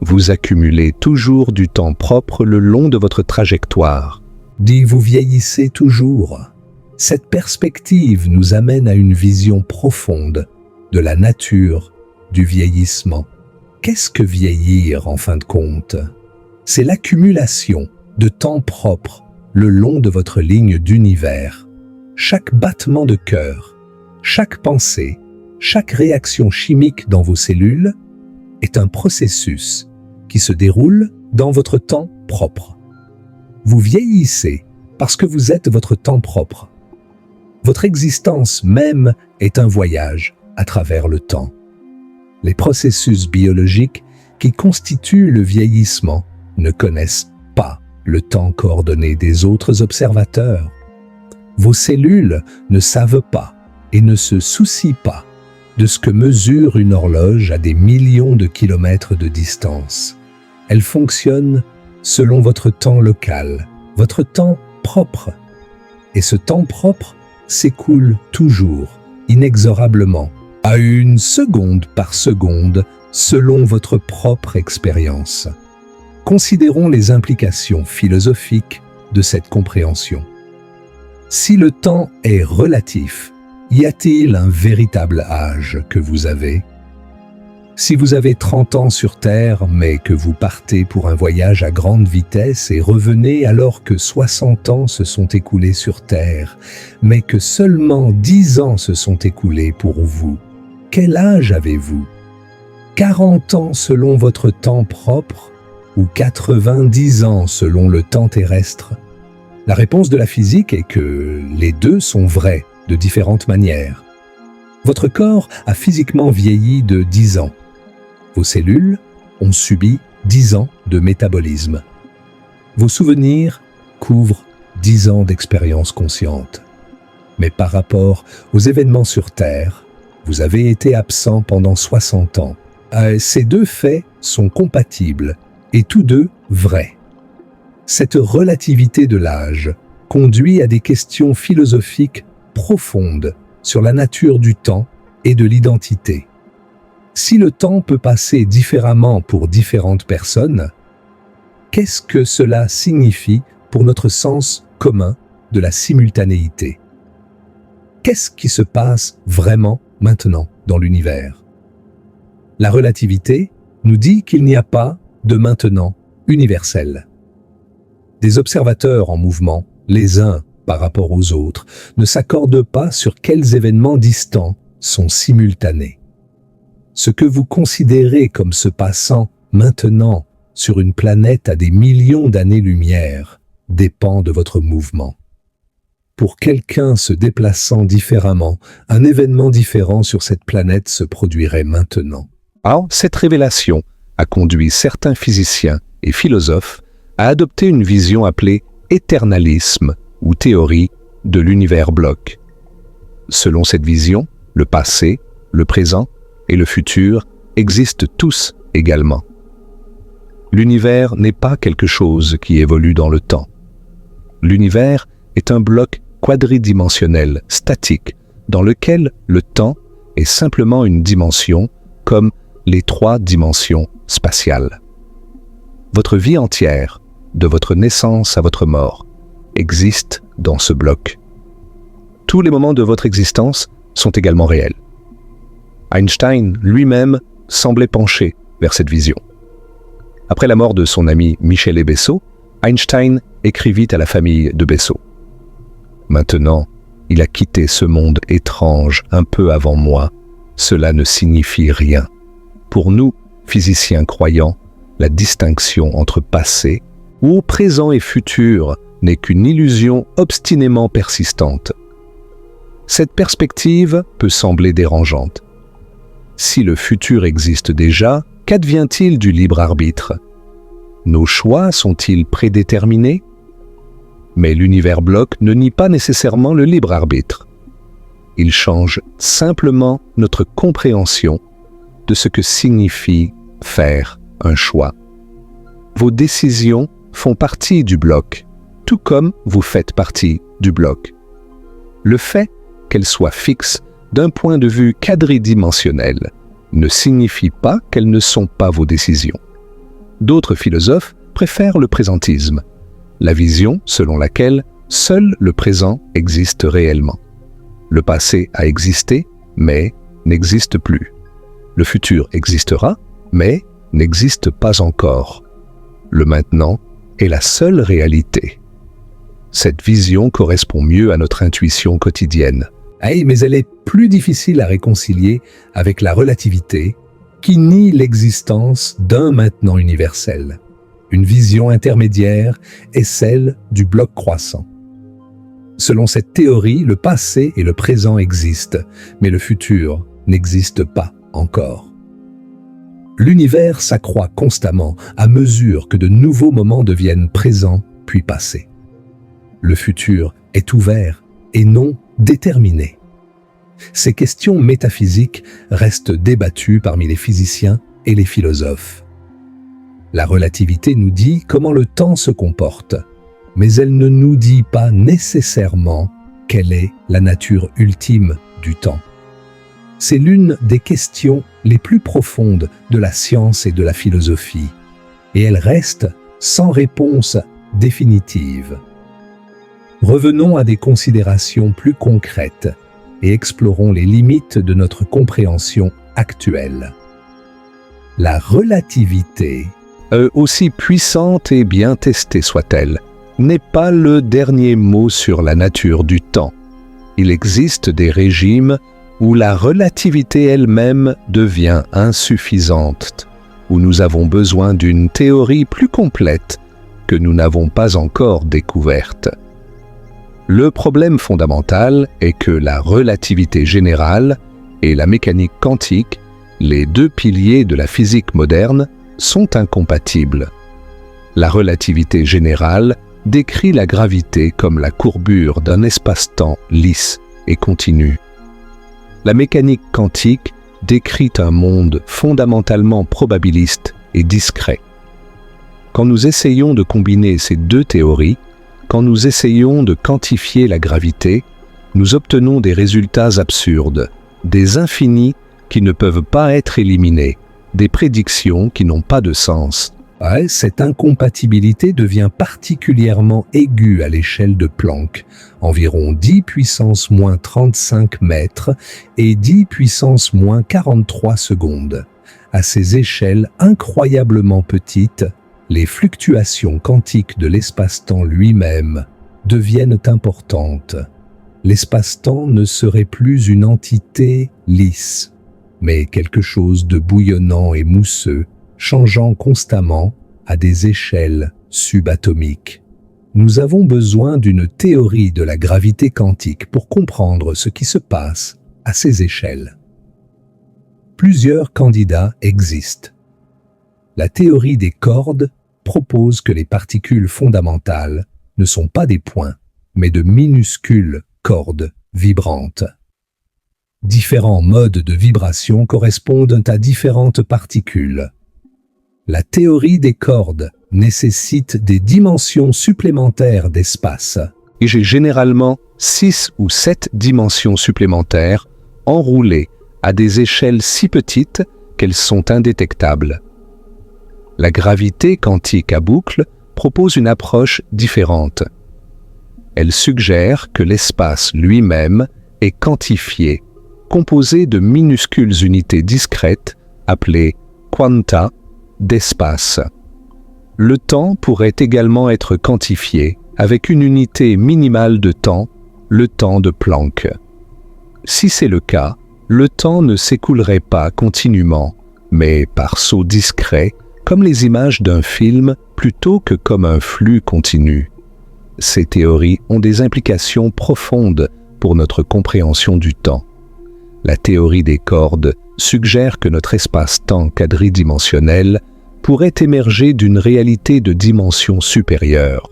Vous accumulez toujours du temps propre le long de votre trajectoire. Vous vieillissez toujours. Cette perspective nous amène à une vision profonde de la nature du vieillissement. Qu'est-ce que vieillir en fin de compte? C'est l'accumulation de temps propre le long de votre ligne d'univers. Chaque battement de cœur, chaque pensée, chaque réaction chimique dans vos cellules est un processus qui se déroule dans votre temps propre. Vous vieillissez parce que vous êtes votre temps propre. Votre existence même est un voyage à travers le temps. Les processus biologiques qui constituent le vieillissement ne connaissent pas le temps coordonné des autres observateurs. Vos cellules ne savent pas et ne se soucient pas de ce que mesure une horloge à des millions de kilomètres de distance. Elles fonctionnent selon votre temps local, votre temps propre. Et ce temps propre s'écoule toujours, inexorablement, à une seconde par seconde, selon votre propre expérience. Considérons les implications philosophiques de cette compréhension. Si le temps est relatif, y a-t-il un véritable âge que vous avez ? Si vous avez 30 ans sur Terre, mais que vous partez pour un voyage à grande vitesse et revenez alors que 60 ans se sont écoulés sur Terre, mais que seulement 10 ans se sont écoulés pour vous, quel âge avez-vous ? 40 ans selon votre temps propre ou 90 ans selon le temps terrestre ? La réponse de la physique est que les deux sont vrais de différentes manières. Votre corps a physiquement vieilli de 10 ans. Vos cellules ont subi 10 ans de métabolisme. Vos souvenirs couvrent 10 ans d'expérience consciente. Mais par rapport aux événements sur Terre, vous avez été absent pendant 60 ans. Ces deux faits sont compatibles et tous deux vrais. Cette relativité de l'âge conduit à des questions philosophiques profondes sur la nature du temps et de l'identité. Si le temps peut passer différemment pour différentes personnes, qu'est-ce que cela signifie pour notre sens commun de la simultanéité ? Qu'est-ce qui se passe vraiment maintenant dans l'univers ? La relativité nous dit qu'il n'y a pas de maintenant universel. Des observateurs en mouvement, les uns par rapport aux autres, ne s'accordent pas sur quels événements distants sont simultanés. Ce que vous considérez comme se passant maintenant sur une planète à des millions d'années-lumière dépend de votre mouvement. Pour quelqu'un se déplaçant différemment, un événement différent sur cette planète se produirait maintenant. Alors, cette révélation a conduit certains physiciens et philosophes à adopter une vision appelée éternalisme ou théorie de l'univers bloc. Selon cette vision, le passé, le présent et le futur existent tous également. L'univers n'est pas quelque chose qui évolue dans le temps. L'univers est un bloc quadridimensionnel, statique, dans lequel le temps est simplement une dimension, comme les 3 dimensions spatiales. Votre vie entière, de votre naissance à votre mort, existe dans ce bloc. Tous les moments de votre existence sont également réels. Einstein lui-même semblait pencher vers cette vision. Après la mort de son ami Michele Besso, Einstein écrivit à la famille de Besso. « Maintenant, il a quitté ce monde étrange un peu avant moi. Cela ne signifie rien. Pour nous, physiciens croyants, la distinction entre passé, ou présent et futur, n'est qu'une illusion obstinément persistante. Cette perspective peut sembler dérangeante. Si le futur existe déjà, qu'advient-il du libre arbitre ? Nos choix sont-ils prédéterminés ? Mais l'univers bloc ne nie pas nécessairement le libre arbitre. Il change simplement notre compréhension de ce que signifie faire un choix. Vos décisions font partie du bloc, tout comme vous faites partie du bloc. Le fait qu'elles soient fixes d'un point de vue quadridimensionnel ne signifie pas qu'elles ne sont pas vos décisions. D'autres philosophes préfèrent le présentisme, la vision selon laquelle seul le présent existe réellement. Le passé a existé, mais n'existe plus. Le futur existera, mais n'existe pas encore. Le maintenant est la seule réalité. Cette vision correspond mieux à notre intuition quotidienne. Mais elle est plus difficile à réconcilier avec la relativité qui nie l'existence d'un maintenant universel. Une vision intermédiaire est celle du bloc croissant. Selon cette théorie, le passé et le présent existent, mais le futur n'existe pas encore. L'univers s'accroît constamment à mesure que de nouveaux moments deviennent présents puis passés. Le futur est ouvert et non déterminé. Ces questions métaphysiques restent débattues parmi les physiciens et les philosophes. La relativité nous dit comment le temps se comporte, mais elle ne nous dit pas nécessairement quelle est la nature ultime du temps. C'est l'une des questions les plus profondes de la science et de la philosophie, et elle reste sans réponse définitive. Revenons à des considérations plus concrètes et explorons les limites de notre compréhension actuelle. La relativité, aussi puissante et bien testée soit-elle, n'est pas le dernier mot sur la nature du temps. Il existe des régimes où la relativité elle-même devient insuffisante, où nous avons besoin d'une théorie plus complète que nous n'avons pas encore découverte. Le problème fondamental est que la relativité générale et la mécanique quantique, les deux piliers de la physique moderne, sont incompatibles. La relativité générale décrit la gravité comme la courbure d'un espace-temps lisse et continu. La mécanique quantique décrit un monde fondamentalement probabiliste et discret. Quand nous essayons de combiner ces deux théories, quand nous essayons de quantifier la gravité, nous obtenons des résultats absurdes, des infinis qui ne peuvent pas être éliminés, des prédictions qui n'ont pas de sens. Cette incompatibilité devient particulièrement aiguë à l'échelle de Planck, environ 10 puissance moins 35 mètres et 10 puissance moins 43 secondes. À ces échelles incroyablement petites, les fluctuations quantiques de l'espace-temps lui-même deviennent importantes. L'espace-temps ne serait plus une entité lisse, mais quelque chose de bouillonnant et mousseux, changeant constamment à des échelles subatomiques. Nous avons besoin d'une théorie de la gravité quantique pour comprendre ce qui se passe à ces échelles. Plusieurs candidats existent. La théorie des cordes propose que les particules fondamentales ne sont pas des points, mais de minuscules cordes vibrantes. Différents modes de vibration correspondent à différentes particules. La théorie des cordes nécessite des dimensions supplémentaires d'espace. Et j'ai généralement 6 ou 7 dimensions supplémentaires enroulées à des échelles si petites qu'elles sont indétectables. La gravité quantique à boucle propose une approche différente. Elle suggère que l'espace lui-même est quantifié, composé de minuscules unités discrètes appelées quanta d'espace. Le temps pourrait également être quantifié avec une unité minimale de temps, le temps de Planck. Si c'est le cas, le temps ne s'écoulerait pas continuellement, mais par sauts discrets, comme les images d'un film plutôt que comme un flux continu. Ces théories ont des implications profondes pour notre compréhension du temps. La théorie des cordes suggère que notre espace-temps quadridimensionnel pourrait émerger d'une réalité de dimension supérieure.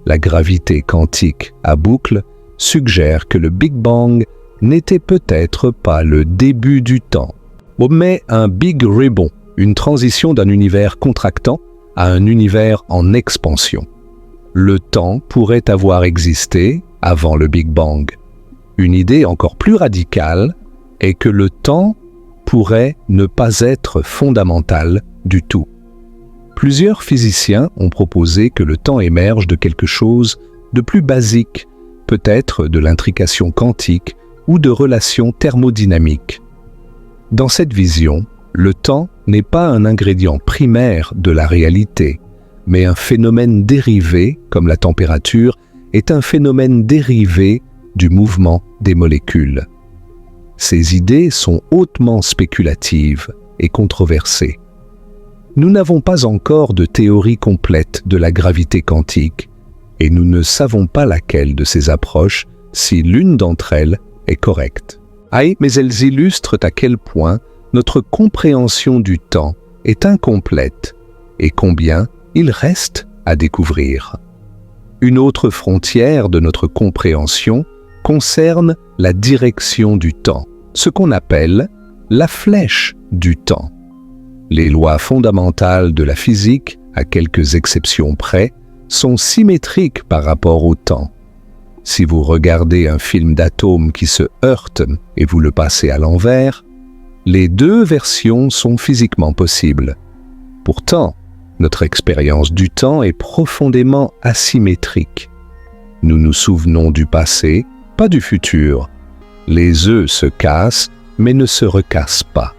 La gravité quantique à boucle suggère que le Big Bang n'était peut-être pas le début du temps, mais un Big Rebond, une transition d'un univers contractant à un univers en expansion. Le temps pourrait avoir existé avant le Big Bang. Une idée encore plus radicale est que le temps pourrait ne pas être fondamental du tout. Plusieurs physiciens ont proposé que le temps émerge de quelque chose de plus basique, peut-être de l'intrication quantique ou de relations thermodynamiques. Dans cette vision, le temps n'est pas un ingrédient primaire de la réalité, mais un phénomène dérivé, comme la température, est un phénomène dérivé du mouvement des molécules. Ces idées sont hautement spéculatives et controversées. Nous n'avons pas encore de théorie complète de la gravité quantique et nous ne savons pas laquelle de ces approches, si l'une d'entre elles est correcte. Mais elles illustrent à quel point notre compréhension du temps est incomplète et combien il reste à découvrir. Une autre frontière de notre compréhension concerne la direction du temps, ce qu'on appelle la flèche du temps. Les lois fondamentales de la physique, à quelques exceptions près, sont symétriques par rapport au temps. Si vous regardez un film d'atomes qui se heurtent et vous le passez à l'envers, les deux versions sont physiquement possibles. Pourtant, notre expérience du temps est profondément asymétrique. Nous nous souvenons du passé, pas du futur. Les œufs se cassent, mais ne se recassent pas.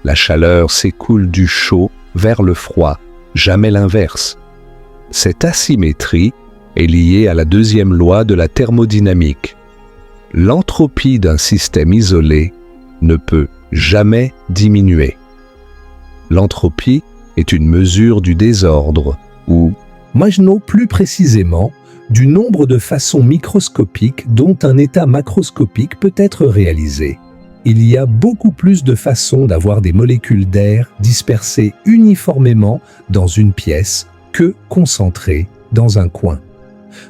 La chaleur s'écoule du chaud vers le froid, jamais l'inverse. Cette asymétrie est liée à la deuxième loi de la thermodynamique. L'entropie d'un système isolé ne peut jamais diminuer. L'entropie est une mesure du désordre, ou, imaginons plus précisément, du nombre de façons microscopiques dont un état macroscopique peut être réalisé. Il y a beaucoup plus de façons d'avoir des molécules d'air dispersées uniformément dans une pièce que concentrées dans un coin.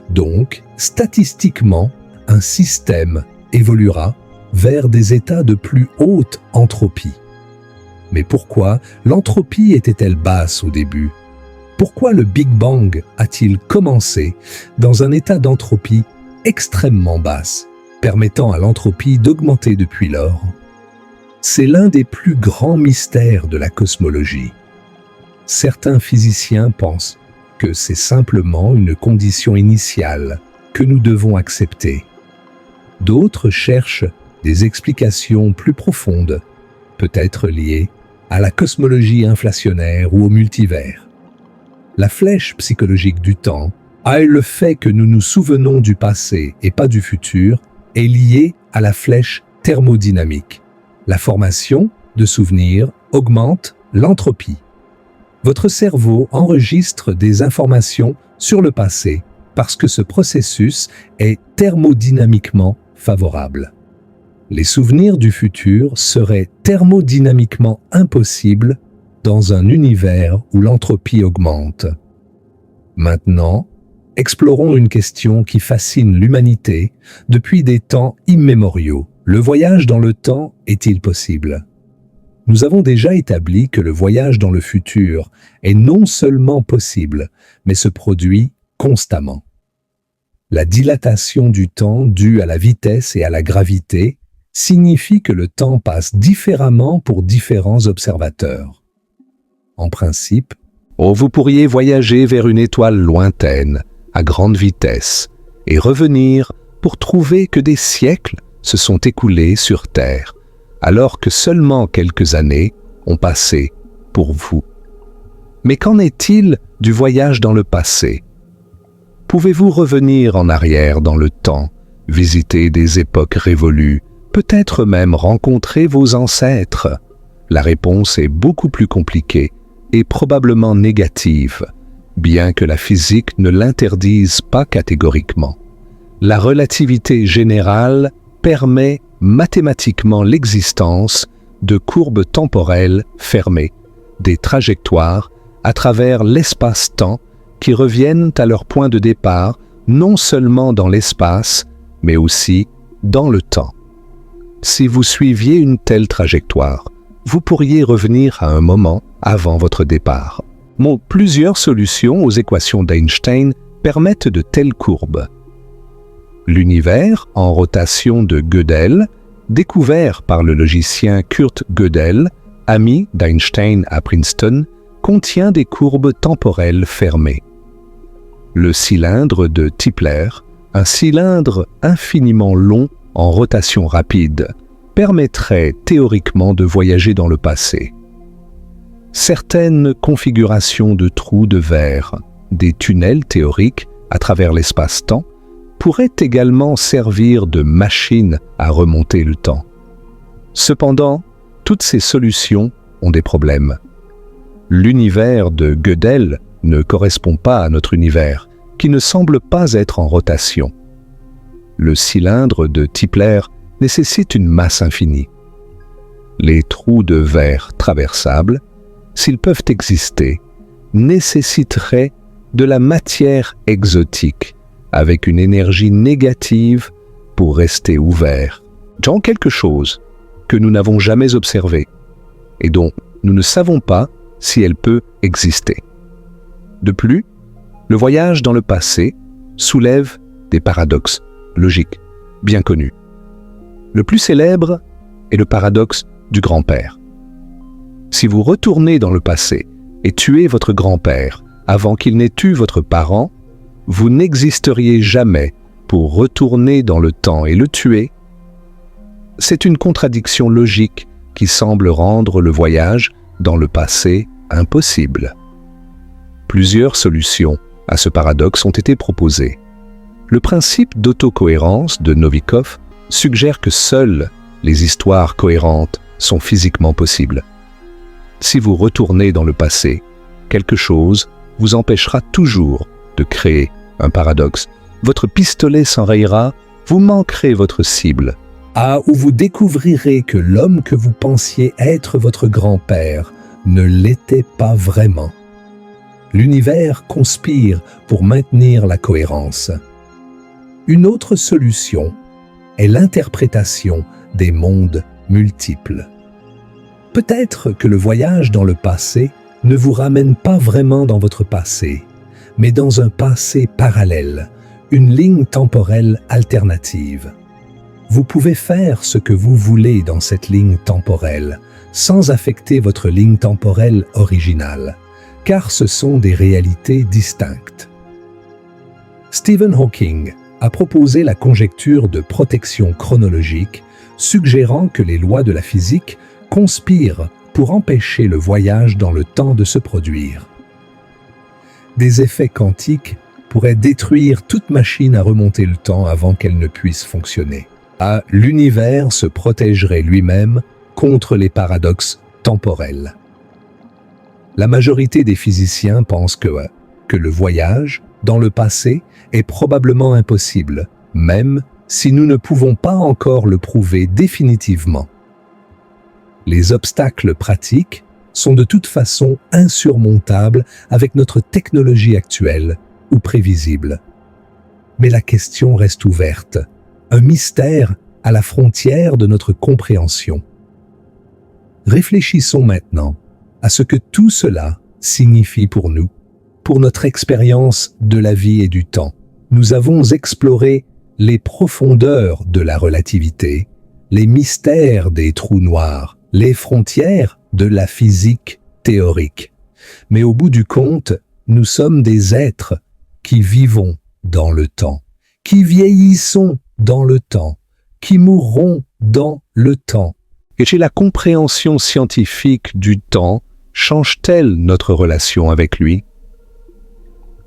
Donc, statistiquement, un système évoluera vers des états de plus haute entropie. Mais pourquoi l'entropie était-elle basse au début? Pourquoi le Big Bang a-t-il commencé dans un état d'entropie extrêmement basse, permettant à l'entropie d'augmenter depuis lors? C'est l'un des plus grands mystères de la cosmologie. Certains physiciens pensent que c'est simplement une condition initiale que nous devons accepter. D'autres cherchent des explications plus profondes, peut-être liées à la cosmologie inflationnaire ou au multivers. La flèche psychologique du temps, le fait que nous nous souvenons du passé et pas du futur, est liée à la flèche thermodynamique. La formation de souvenirs augmente l'entropie. Votre cerveau enregistre des informations sur le passé parce que ce processus est thermodynamiquement favorable. Les souvenirs du futur seraient thermodynamiquement impossibles dans un univers où l'entropie augmente. Maintenant, explorons une question qui fascine l'humanité depuis des temps immémoriaux. Le voyage dans le temps est-il possible? Nous avons déjà établi que le voyage dans le futur est non seulement possible, mais se produit constamment. La dilatation du temps due à la vitesse et à la gravité signifie que le temps passe différemment pour différents observateurs. En principe, vous pourriez voyager vers une étoile lointaine, à grande vitesse, et revenir pour trouver que des siècles se sont écoulés sur Terre, alors que seulement quelques années ont passé pour vous. Mais qu'en est-il du voyage dans le passé? Pouvez-vous revenir en arrière dans le temps, visiter des époques révolues, peut-être même rencontrer vos ancêtres? La réponse est beaucoup plus compliquée et probablement négative, bien que la physique ne l'interdise pas catégoriquement. La relativité générale permet mathématiquement l'existence de courbes temporelles fermées, des trajectoires à travers l'espace-temps qui reviennent à leur point de départ non seulement dans l'espace, mais aussi dans le temps. Si vous suiviez une telle trajectoire, vous pourriez revenir à un moment avant votre départ. Plusieurs solutions aux équations d'Einstein permettent de telles courbes. L'univers en rotation de Gödel, découvert par le logicien Kurt Gödel, ami d'Einstein à Princeton, contient des courbes temporelles fermées. Le cylindre de Tipler, un cylindre infiniment long en rotation rapide, permettrait théoriquement de voyager dans le passé. Certaines configurations de trous de verre, des tunnels théoriques à travers l'espace-temps, pourraient également servir de machine à remonter le temps. Cependant, toutes ces solutions ont des problèmes. L'univers de Gödel ne correspond pas à notre univers, qui ne semble pas être en rotation. Le cylindre de Tipler nécessite une masse infinie. Les trous de verre traversables, s'ils peuvent exister, nécessiteraient de la matière exotique, avec une énergie négative pour rester ouvert dans quelque chose que nous n'avons jamais observé et dont nous ne savons pas si elle peut exister. De plus, le voyage dans le passé soulève des paradoxes logiques bien connus. Le plus célèbre est le paradoxe du grand-père. Si vous retournez dans le passé et tuez votre grand-père avant qu'il n'ait eu votre parent, vous n'existeriez jamais pour retourner dans le temps et le tuer. C'est une contradiction logique qui semble rendre le voyage dans le passé impossible. Plusieurs solutions à ce paradoxe ont été proposées. Le principe d'autocohérence de Novikov suggère que seules les histoires cohérentes sont physiquement possibles. Si vous retournez dans le passé, quelque chose vous empêchera toujours de créer un paradoxe. Votre pistolet s'enrayera, vous manquerez votre cible. Où vous découvrirez que l'homme que vous pensiez être votre grand-père ne l'était pas vraiment. L'univers conspire pour maintenir la cohérence. Une autre solution est l'interprétation des mondes multiples. Peut-être que le voyage dans le passé ne vous ramène pas vraiment dans votre passé, mais dans un passé parallèle, une ligne temporelle alternative. Vous pouvez faire ce que vous voulez dans cette ligne temporelle, sans affecter votre ligne temporelle originale, car ce sont des réalités distinctes. Stephen Hawking a proposé la conjecture de protection chronologique, suggérant que les lois de la physique conspirent pour empêcher le voyage dans le temps de se produire. Des effets quantiques pourraient détruire toute machine à remonter le temps avant qu'elle ne puisse fonctionner. L'univers se protégerait lui-même contre les paradoxes temporels. La majorité des physiciens pensent que le voyage dans le passé est probablement impossible, même si nous ne pouvons pas encore le prouver définitivement. Les obstacles pratiques sont de toute façon insurmontables avec notre technologie actuelle ou prévisible. Mais la question reste ouverte, un mystère à la frontière de notre compréhension. Réfléchissons maintenant à ce que tout cela signifie pour nous, pour notre expérience de la vie et du temps. Nous avons exploré les profondeurs de la relativité, les mystères des trous noirs, les frontières de la physique théorique. Mais au bout du compte, nous sommes des êtres qui vivons dans le temps, qui vieillissons dans le temps, qui mourront dans le temps. Et la compréhension scientifique du temps change-t-elle notre relation avec lui?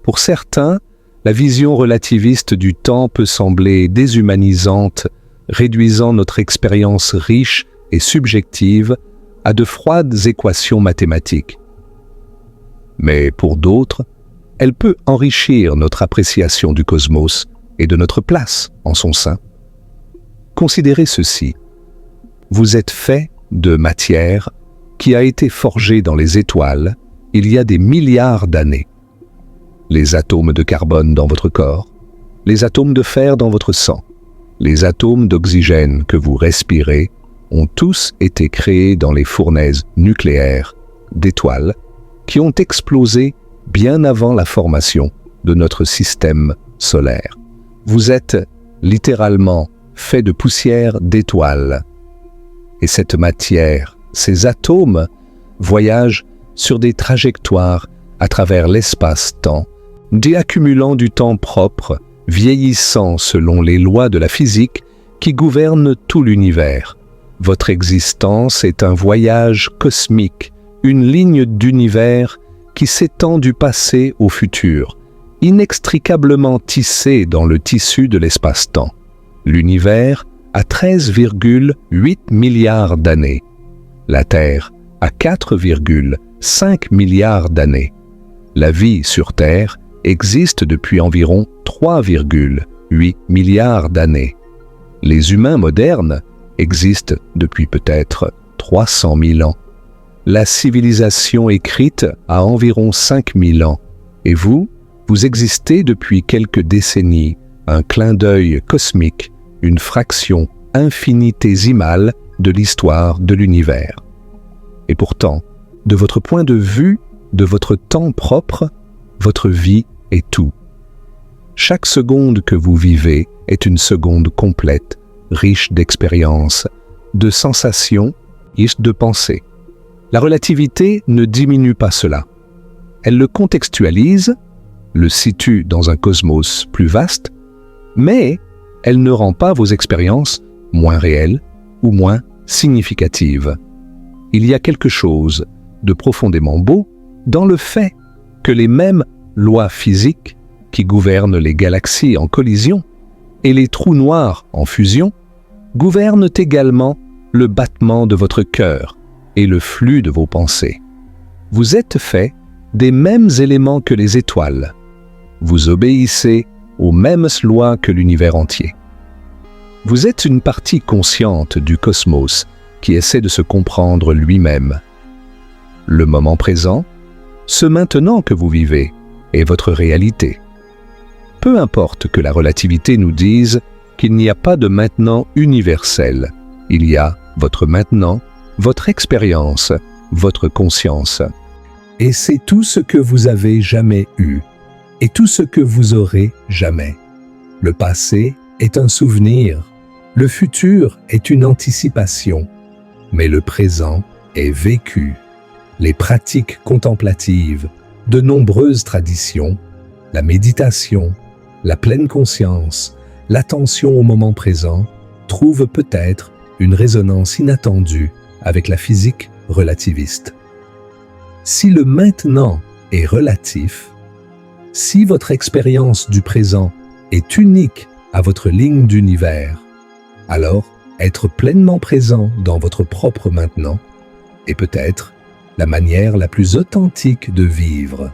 Pour certains, la vision relativiste du temps peut sembler déshumanisante, réduisant notre expérience riche et subjective à de froides équations mathématiques. Mais pour d'autres, elle peut enrichir notre appréciation du cosmos et de notre place en son sein. Considérez ceci. Vous êtes fait de matière qui a été forgée dans les étoiles il y a des milliards d'années. Les atomes de carbone dans votre corps, les atomes de fer dans votre sang, les atomes d'oxygène que vous respirez ont tous été créés dans les fournaises nucléaires d'étoiles qui ont explosé bien avant la formation de notre système solaire. Vous êtes littéralement fait de poussière d'étoiles. Et cette matière, ces atomes, voyagent sur des trajectoires à travers l'espace-temps, déaccumulant du temps propre, vieillissant selon les lois de la physique qui gouvernent tout l'univers. Votre existence est un voyage cosmique, une ligne d'univers qui s'étend du passé au futur, inextricablement tissée dans le tissu de l'espace-temps. L'univers a 13,8 milliards d'années. La Terre a 4,5 5 milliards d'années. La vie sur Terre existe depuis environ 3,8 milliards d'années. Les humains modernes existent depuis peut-être 300 000 ans. La civilisation écrite a environ 5 000 ans. Et vous existez depuis quelques décennies, un clin d'œil cosmique, une fraction infinitésimale de l'histoire de l'univers. Et pourtant, de votre point de vue, de votre temps propre, votre vie est tout. Chaque seconde que vous vivez est une seconde complète, riche d'expériences, de sensations, riche de pensées. La relativité ne diminue pas cela. Elle le contextualise, le situe dans un cosmos plus vaste, mais elle ne rend pas vos expériences moins réelles ou moins significatives. Il y a quelque chose de profondément beau dans le fait que les mêmes lois physiques qui gouvernent les galaxies en collision et les trous noirs en fusion gouvernent également le battement de votre cœur et le flux de vos pensées. Vous êtes fait des mêmes éléments que les étoiles. Vous obéissez aux mêmes lois que l'univers entier. Vous êtes une partie consciente du cosmos qui essaie de se comprendre lui-même. Le moment présent, ce maintenant que vous vivez, est votre réalité. Peu importe que la relativité nous dise qu'il n'y a pas de maintenant universel, il y a votre maintenant, votre expérience, votre conscience. Et c'est tout ce que vous avez jamais eu, et tout ce que vous aurez jamais. Le passé est un souvenir, le futur est une anticipation, mais le présent est vécu. Les pratiques contemplatives, de nombreuses traditions, la méditation, la pleine conscience, l'attention au moment présent, trouvent peut-être une résonance inattendue avec la physique relativiste. Si le maintenant est relatif, si votre expérience du présent est unique à votre ligne d'univers, alors être pleinement présent dans votre propre maintenant est peut-être la manière la plus authentique de vivre.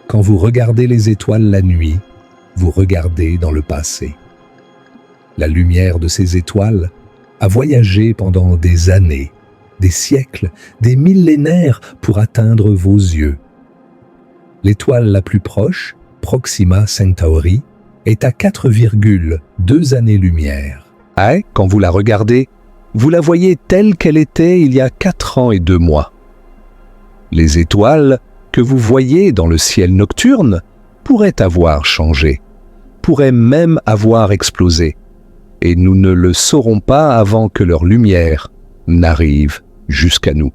Quand vous regardez les étoiles la nuit, vous regardez dans le passé. La lumière de ces étoiles a voyagé pendant des années, des siècles, des millénaires pour atteindre vos yeux. L'étoile la plus proche, Proxima Centauri, est à 4,2 années-lumière. Quand vous la regardez, vous la voyez telle qu'elle était il y a 4 ans et 2 mois. Les étoiles que vous voyez dans le ciel nocturne pourraient avoir changé, pourraient même avoir explosé, et nous ne le saurons pas avant que leur lumière n'arrive jusqu'à nous.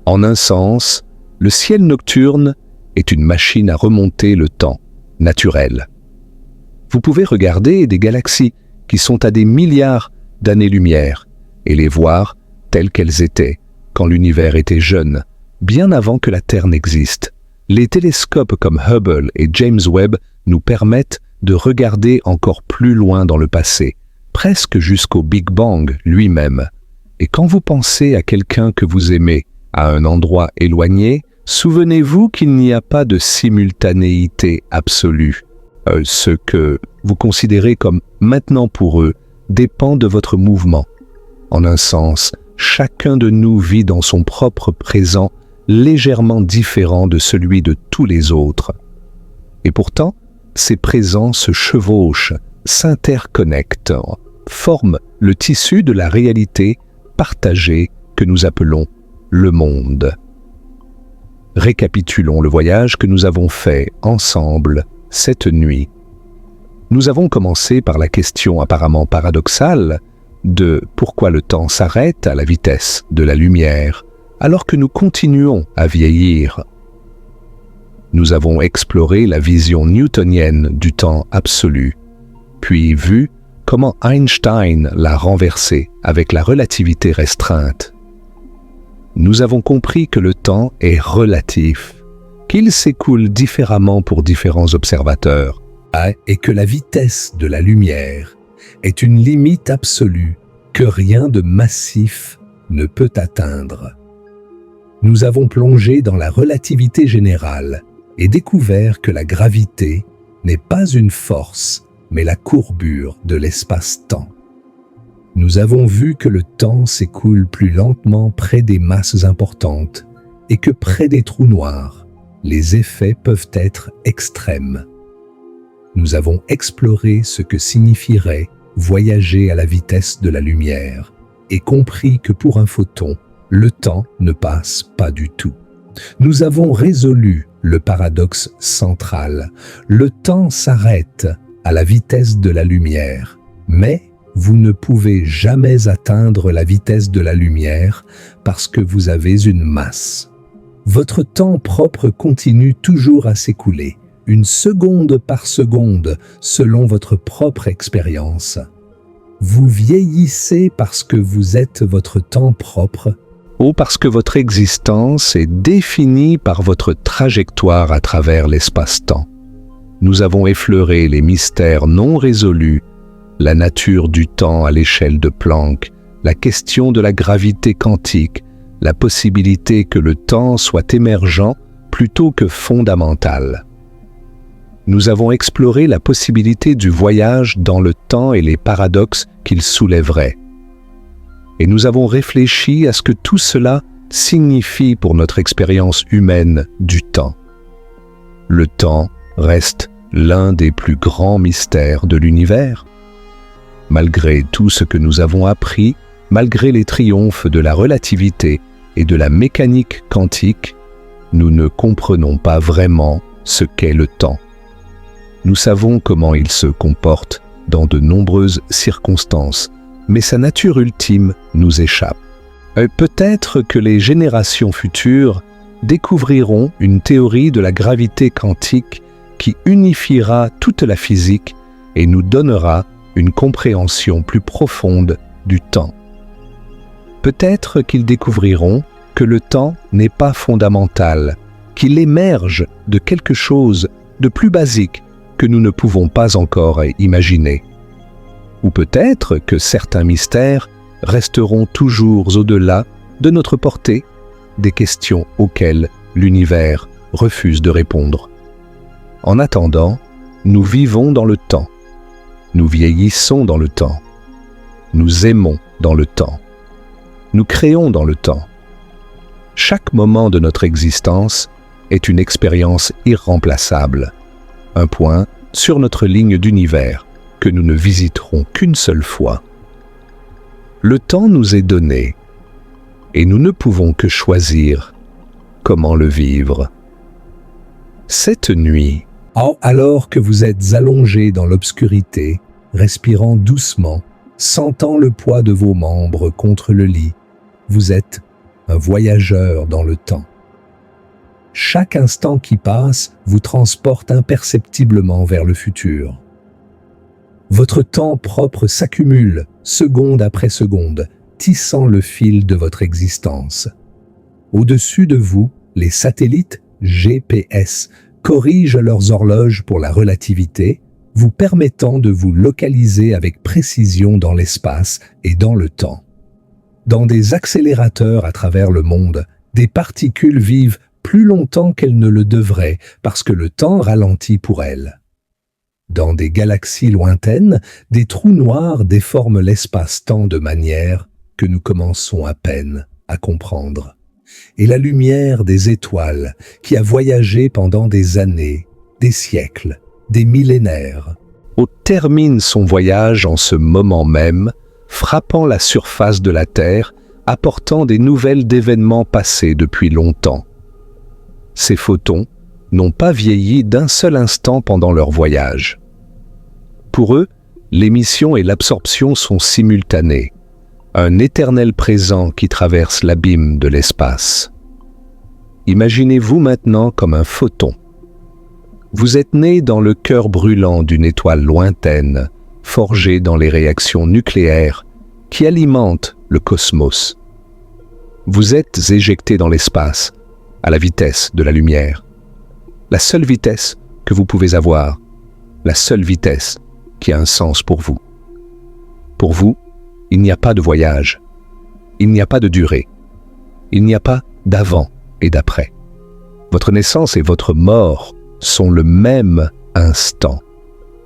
En un sens, le ciel nocturne est une machine à remonter le temps naturel. Vous pouvez regarder des galaxies qui sont à des milliards d'années-lumière et les voir telles qu'elles étaient quand l'univers était jeune, bien avant que la Terre n'existe. Les télescopes comme Hubble et James Webb nous permettent de regarder encore plus loin dans le passé, presque jusqu'au Big Bang lui-même. Et quand vous pensez à quelqu'un que vous aimez à un endroit éloigné, souvenez-vous qu'il n'y a pas de simultanéité absolue. Ce que vous considérez comme maintenant pour eux dépend de votre mouvement. En un sens, chacun de nous vit dans son propre présent légèrement différent de celui de tous les autres. Et pourtant, ces présents se chevauchent, s'interconnectent, forment le tissu de la réalité partagée que nous appelons le monde. Récapitulons le voyage que nous avons fait ensemble cette nuit. Nous avons commencé par la question apparemment paradoxale de pourquoi le temps s'arrête à la vitesse de la lumière alors que nous continuons à vieillir. Nous avons exploré la vision newtonienne du temps absolu, puis vu comment Einstein l'a renversé avec la relativité restreinte. Nous avons compris que le temps est relatif, qu'il s'écoule différemment pour différents observateurs, et que la vitesse de la lumière est une limite absolue que rien de massif ne peut atteindre. nous avons plongé dans la relativité générale et découvert que la gravité n'est pas une force, mais la courbure de l'espace-temps. Nous avons vu que le temps s'écoule plus lentement près des masses importantes et que près des trous noirs, les effets peuvent être extrêmes. Nous avons exploré ce que signifierait voyager à la vitesse de la lumière et compris que pour un photon, le temps ne passe pas du tout. Nous avons résolu le paradoxe central. Le temps s'arrête à la vitesse de la lumière, mais vous ne pouvez jamais atteindre la vitesse de la lumière parce que vous avez une masse. Votre temps propre continue toujours à s'écouler, une seconde par seconde, selon votre propre expérience. Vous vieillissez parce que vous êtes votre temps propre, ou parce que votre existence est définie par votre trajectoire à travers l'espace-temps. Nous avons effleuré les mystères non résolus, la nature du temps à l'échelle de Planck, la question de la gravité quantique, la possibilité que le temps soit émergent plutôt que fondamental. Nous avons exploré la possibilité du voyage dans le temps et les paradoxes qu'il soulèverait. Et nous avons réfléchi à ce que tout cela signifie pour notre expérience humaine du temps. Le temps reste l'un des plus grands mystères de l'univers. Malgré tout ce que nous avons appris, malgré les triomphes de la relativité et de la mécanique quantique, nous ne comprenons pas vraiment ce qu'est le temps. Nous savons comment il se comporte dans de nombreuses circonstances, mais sa nature ultime nous échappe. Peut-être que les générations futures découvriront une théorie de la gravité quantique qui unifiera toute la physique et nous donnera une compréhension plus profonde du temps. Peut-être qu'ils découvriront que le temps n'est pas fondamental, qu'il émerge de quelque chose de plus basique que nous ne pouvons pas encore imaginer. Ou peut-être que certains mystères resteront toujours au-delà de notre portée, des questions auxquelles l'univers refuse de répondre. En attendant, nous vivons dans le temps, nous vieillissons dans le temps, nous aimons dans le temps, nous créons dans le temps. Chaque moment de notre existence est une expérience irremplaçable, un point sur notre ligne d'univers que nous ne visiterons qu'une seule fois. Le temps nous est donné et nous ne pouvons que choisir comment le vivre. Cette nuit, alors que vous êtes allongé dans l'obscurité, respirant doucement, sentant le poids de vos membres contre le lit, vous êtes un voyageur dans le temps. Chaque instant qui passe vous transporte imperceptiblement vers le futur. Votre temps propre s'accumule, seconde après seconde, tissant le fil de votre existence. Au-dessus de vous, les satellites GPS corrigent leurs horloges pour la relativité, vous permettant de vous localiser avec précision dans l'espace et dans le temps. Dans des accélérateurs à travers le monde, des particules vivent plus longtemps qu'elles ne le devraient parce que le temps ralentit pour elles. Dans des galaxies lointaines, des trous noirs déforment l'espace-temps de manière que nous commençons à peine à comprendre. Et la lumière des étoiles, qui a voyagé pendant des années, des siècles, des millénaires, termine son voyage en ce moment même, frappant la surface de la Terre, apportant des nouvelles d'événements passés depuis longtemps. Ces photons n'ont pas vieilli d'un seul instant pendant leur voyage. Pour eux, l'émission et l'absorption sont simultanées, un éternel présent qui traverse l'abîme de l'espace. Imaginez-vous maintenant comme un photon. Vous êtes né dans le cœur brûlant d'une étoile lointaine, forgée dans les réactions nucléaires qui alimentent le cosmos. Vous êtes éjecté dans l'espace, à la vitesse de la lumière. La seule vitesse que vous pouvez avoir, la seule vitesse qui a un sens pour vous. Pour vous, il n'y a pas de voyage, il n'y a pas de durée, il n'y a pas d'avant et d'après. Votre naissance et votre mort sont le même instant.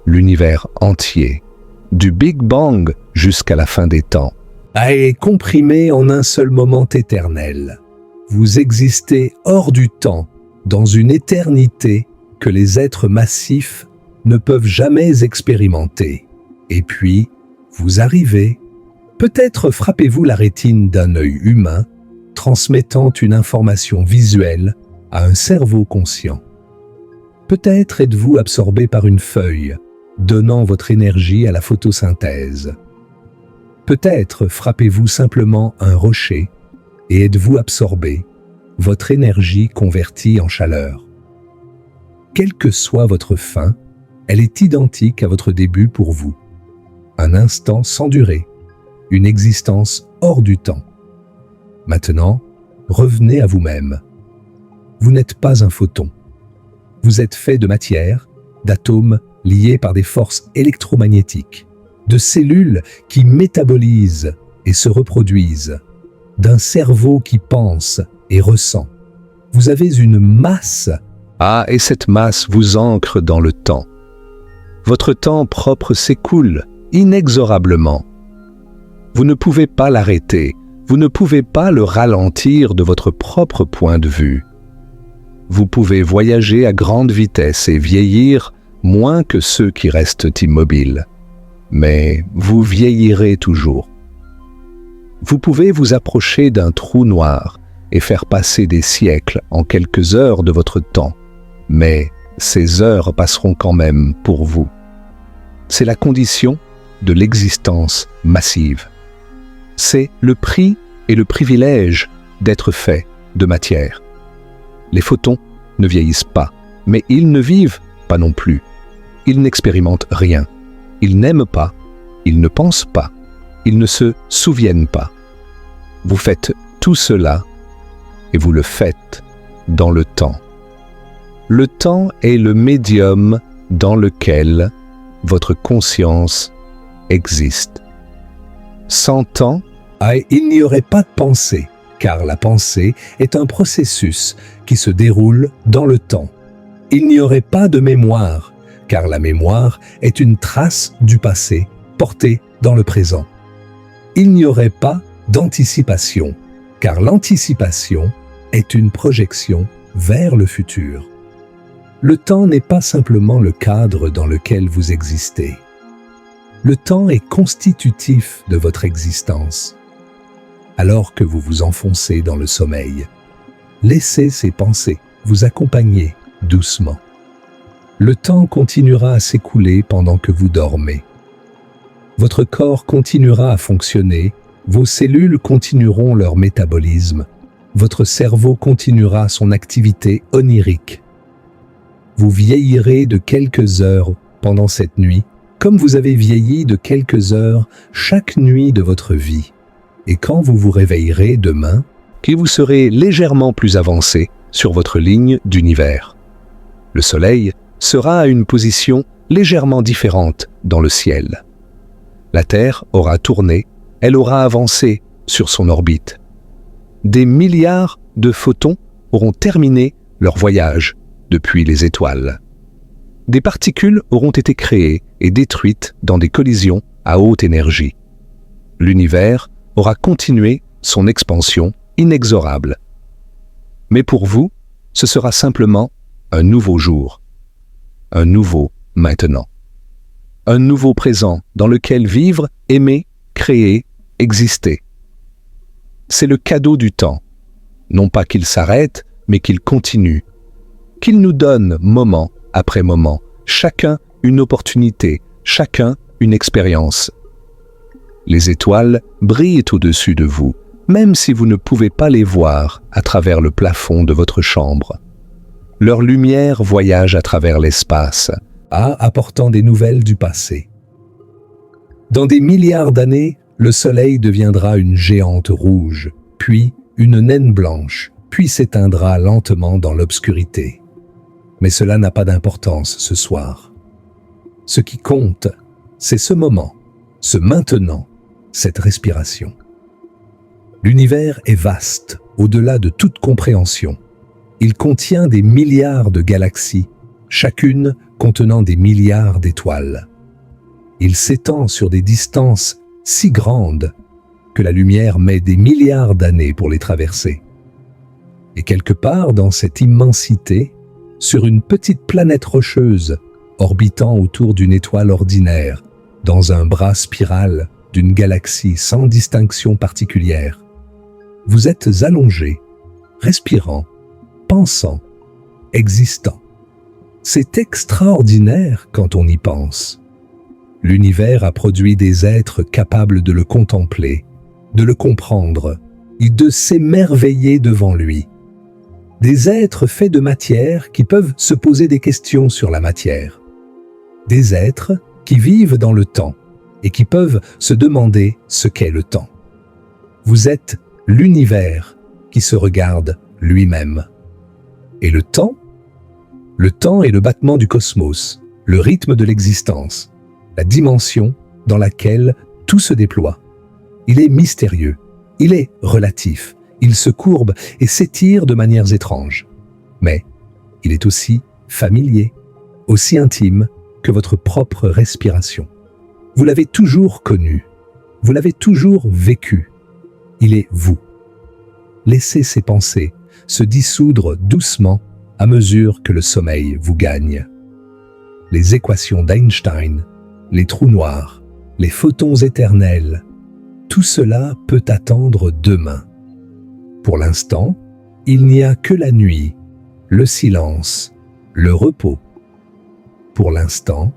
L'univers entier, du Big Bang jusqu'à la fin des temps, est comprimé en un seul moment éternel. Vous existez hors du temps, dans une éternité que les êtres massifs ne peuvent jamais expérimenter. Et puis, vous arrivez. Peut-être frappez-vous la rétine d'un œil humain, transmettant une information visuelle à un cerveau conscient. Peut-être êtes-vous absorbé par une feuille, donnant votre énergie à la photosynthèse. Peut-être frappez-vous simplement un rocher et êtes-vous absorbé, votre énergie convertie en chaleur. Quelle que soit votre fin, elle est identique à votre début pour vous. Un instant sans durée, une existence hors du temps. Maintenant, revenez à vous-même. Vous n'êtes pas un photon. Vous êtes fait de matière, d'atomes liés par des forces électromagnétiques, de cellules qui métabolisent et se reproduisent, d'un cerveau qui pense et ressent. Vous avez une masse. Et cette masse vous ancre dans le temps. Votre temps propre s'écoule inexorablement. Vous ne pouvez pas l'arrêter, vous ne pouvez pas le ralentir de votre propre point de vue. Vous pouvez voyager à grande vitesse et vieillir moins que ceux qui restent immobiles. Mais vous vieillirez toujours. Vous pouvez vous approcher d'un trou noir et faire passer des siècles en quelques heures de votre temps, mais ces heures passeront quand même pour vous. C'est la condition de l'existence massive. C'est le prix et le privilège d'être fait de matière. Les photons ne vieillissent pas, mais ils ne vivent pas non plus. Ils n'expérimentent rien. Ils n'aiment pas, ils ne pensent pas, ils ne se souviennent pas. Vous faites tout cela et vous le faites dans le temps. Le temps est le médium dans lequel votre conscience existe. Sans temps, il n'y aurait pas de pensée, car la pensée est un processus qui se déroule dans le temps. Il n'y aurait pas de mémoire, car la mémoire est une trace du passé portée dans le présent. Il n'y aurait pas d'anticipation, car l'anticipation est une projection vers le futur. Le temps n'est pas simplement le cadre dans lequel vous existez. Le temps est constitutif de votre existence. Alors que vous vous enfoncez dans le sommeil, laissez ces pensées vous accompagner doucement. Le temps continuera à s'écouler pendant que vous dormez. Votre corps continuera à fonctionner, vos cellules continueront leur métabolisme, votre cerveau continuera son activité onirique. Vous vieillirez de quelques heures pendant cette nuit, comme vous avez vieilli de quelques heures chaque nuit de votre vie. Et quand vous vous réveillerez demain, que vous serez légèrement plus avancé sur votre ligne d'univers. Le Soleil sera à une position légèrement différente dans le ciel. La Terre aura tourné, elle aura avancé sur son orbite. Des milliards de photons auront terminé leur voyage depuis les étoiles. Des particules auront été créées et détruites dans des collisions à haute énergie. L'univers aura continué son expansion inexorable. Mais pour vous, ce sera simplement un nouveau jour, un nouveau maintenant, un nouveau présent dans lequel vivre, aimer, créer, exister. C'est le cadeau du temps, non pas qu'il s'arrête, mais qu'il continue, qu'il nous donne moment après moment, chacun une opportunité, chacun une expérience. Les étoiles brillent au-dessus de vous, même si vous ne pouvez pas les voir à travers le plafond de votre chambre. Leur lumière voyage à travers l'espace, apportant des nouvelles du passé. Dans des milliards d'années, le Soleil deviendra une géante rouge, puis une naine blanche, puis s'éteindra lentement dans l'obscurité. Mais cela n'a pas d'importance ce soir. Ce qui compte, c'est ce moment, ce maintenant, cette respiration. L'univers est vaste, au-delà de toute compréhension. Il contient des milliards de galaxies, chacune contenant des milliards d'étoiles. Il s'étend sur des distances si grandes que la lumière met des milliards d'années pour les traverser. Et quelque part dans cette immensité, sur une petite planète rocheuse, orbitant autour d'une étoile ordinaire, dans un bras spiral d'une galaxie sans distinction particulière, vous êtes allongé, respirant, pensant, existant. C'est extraordinaire quand on y pense. L'univers a produit des êtres capables de le contempler, de le comprendre et de s'émerveiller devant lui. Des êtres faits de matière qui peuvent se poser des questions sur la matière. Des êtres qui vivent dans le temps et qui peuvent se demander ce qu'est le temps. Vous êtes l'univers qui se regarde lui-même. Et le temps est le battement du cosmos, le rythme de l'existence, la dimension dans laquelle tout se déploie. Il est mystérieux, il est relatif, il se courbe et s'étire de manières étranges. Mais il est aussi familier, aussi intime que votre propre respiration. Vous l'avez toujours connu, vous l'avez toujours vécu. Il est vous. Laissez ces pensées se dissoudre doucement à mesure que le sommeil vous gagne. Les équations d'Einstein, les trous noirs, les photons éternels, tout cela peut attendre demain. Pour l'instant, il n'y a que la nuit, le silence, le repos. Pour l'instant,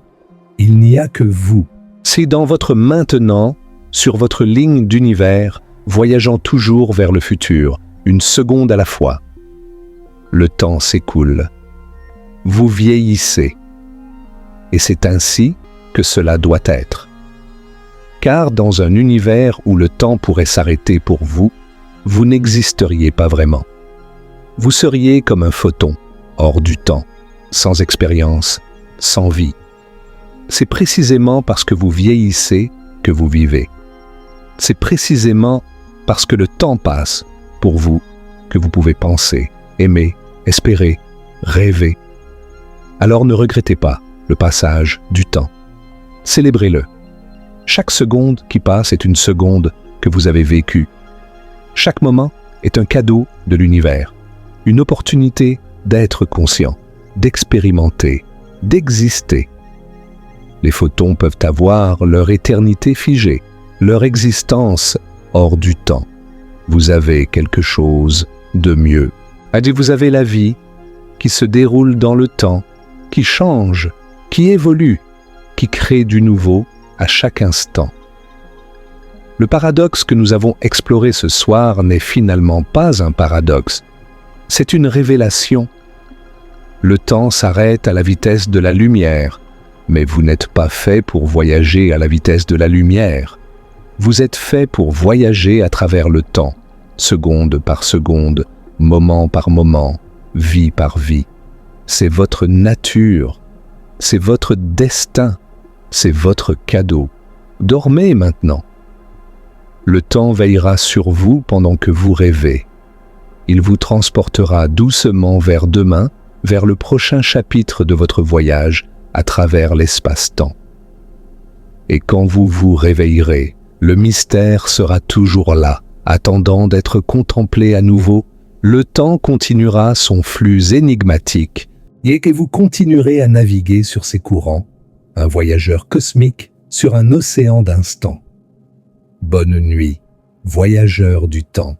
il n'y a que vous. C'est dans votre maintenant, sur votre ligne d'univers, voyageant toujours vers le futur, une seconde à la fois. Le temps s'écoule. Vous vieillissez. Et c'est ainsi que cela doit être. Car dans un univers où le temps pourrait s'arrêter pour vous, vous n'existeriez pas vraiment. Vous seriez comme un photon, hors du temps, sans expérience, sans vie. C'est précisément parce que vous vieillissez que vous vivez. C'est précisément parce que le temps passe pour vous que vous pouvez penser, aimer, espérer, rêver. Alors ne regrettez pas le passage du temps. Célébrez-le. Chaque seconde qui passe est une seconde que vous avez vécue. Chaque moment est un cadeau de l'univers, une opportunité d'être conscient, d'expérimenter, d'exister. Les photons peuvent avoir leur éternité figée, leur existence hors du temps. Vous avez quelque chose de mieux. Vous avez la vie qui se déroule dans le temps, qui change, qui évolue, qui crée du nouveau à chaque instant. Le paradoxe que nous avons exploré ce soir n'est finalement pas un paradoxe, c'est une révélation. Le temps s'arrête à la vitesse de la lumière, mais vous n'êtes pas fait pour voyager à la vitesse de la lumière. Vous êtes fait pour voyager à travers le temps, seconde par seconde, moment par moment, vie par vie. C'est votre nature, c'est votre destin, c'est votre cadeau. Dormez maintenant. Le temps veillera sur vous pendant que vous rêvez. Il vous transportera doucement vers demain, vers le prochain chapitre de votre voyage à travers l'espace-temps. Et quand vous vous réveillerez, le mystère sera toujours là, attendant d'être contemplé à nouveau. Le temps continuera son flux énigmatique et que vous continuerez à naviguer sur ces courants, un voyageur cosmique sur un océan d'instants. Bonne nuit, voyageur du temps.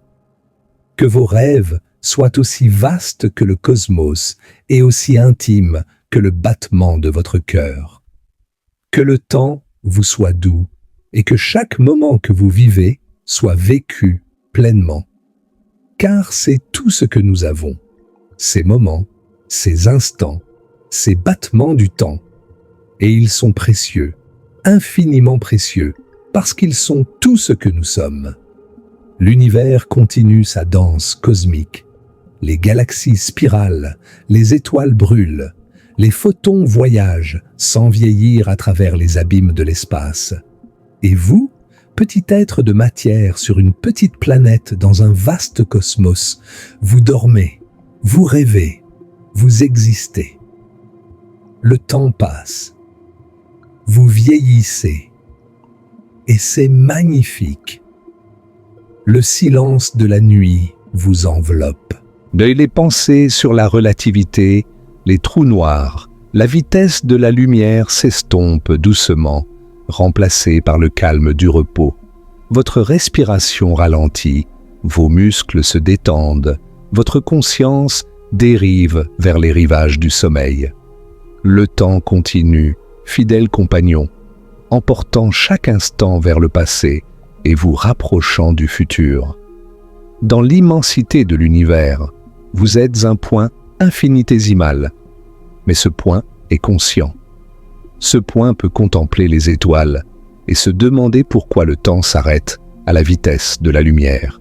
Que vos rêves soient aussi vastes que le cosmos et aussi intimes que le battement de votre cœur. Que le temps vous soit doux et que chaque moment que vous vivez soit vécu pleinement. Car c'est tout ce que nous avons, ces moments, ces instants, ces battements du temps. Et ils sont précieux, infiniment précieux, parce qu'ils sont tout ce que nous sommes. L'univers continue sa danse cosmique. Les galaxies spiralent, les étoiles brûlent, les photons voyagent sans vieillir à travers les abîmes de l'espace. Et vous, petit être de matière sur une petite planète dans un vaste cosmos, vous dormez, Vous rêvez, vous existez. Le temps passe. Vous vieillissez. Et c'est magnifique. Le silence de la nuit vous enveloppe. Les pensées sur la relativité, les trous noirs, la vitesse de la lumière s'estompe doucement, remplacée par le calme du repos. Votre respiration ralentit, vos muscles se détendent, votre conscience dérive vers les rivages du sommeil. Le temps continue, fidèle compagnon, emportant chaque instant vers le passé et vous rapprochant du futur. Dans l'immensité de l'univers, vous êtes un point infinitésimal, mais ce point est conscient. Ce point peut contempler les étoiles et se demander pourquoi le temps s'arrête à la vitesse de la lumière.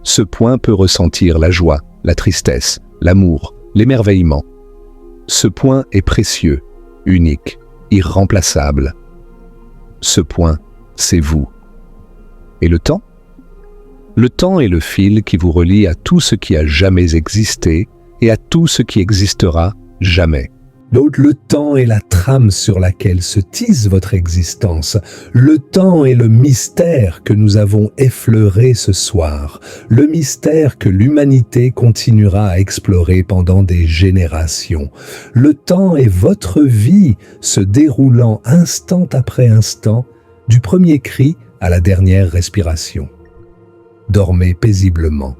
Ce point peut ressentir la joie, la tristesse, l'amour, l'émerveillement. Ce point est précieux, unique, irremplaçable. Ce point, c'est vous. Et le temps ? Le temps est le fil qui vous relie à tout ce qui a jamais existé et à tout ce qui existera jamais. Le temps est la trame sur laquelle se tisse votre existence. Le temps est le mystère que nous avons effleuré ce soir. Le mystère que l'humanité continuera à explorer pendant des générations. Le temps est votre vie, se déroulant instant après instant, du premier cri à la dernière respiration. Dormez paisiblement.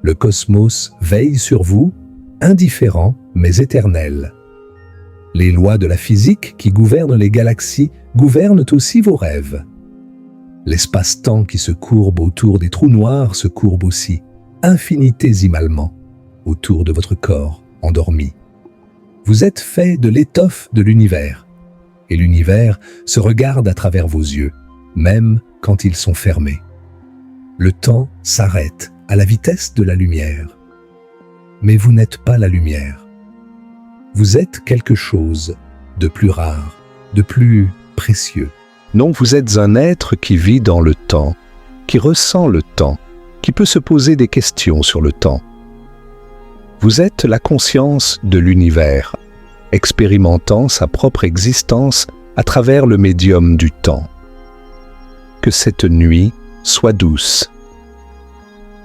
Le cosmos veille sur vous, indifférent mais éternel. Les lois de la physique qui gouvernent les galaxies gouvernent aussi vos rêves. L'espace-temps qui se courbe autour des trous noirs se courbe aussi, infinitésimalement, autour de votre corps endormi. Vous êtes fait de l'étoffe de l'univers, et l'univers se regarde à travers vos yeux, même quand ils sont fermés. Le temps s'arrête à la vitesse de la lumière. Mais vous n'êtes pas la lumière. Vous êtes quelque chose de plus rare, de plus précieux. Non, vous êtes un être qui vit dans le temps, qui ressent le temps, qui peut se poser des questions sur le temps. Vous êtes la conscience de l'univers, expérimentant sa propre existence à travers le médium du temps. Que cette nuit soit douce.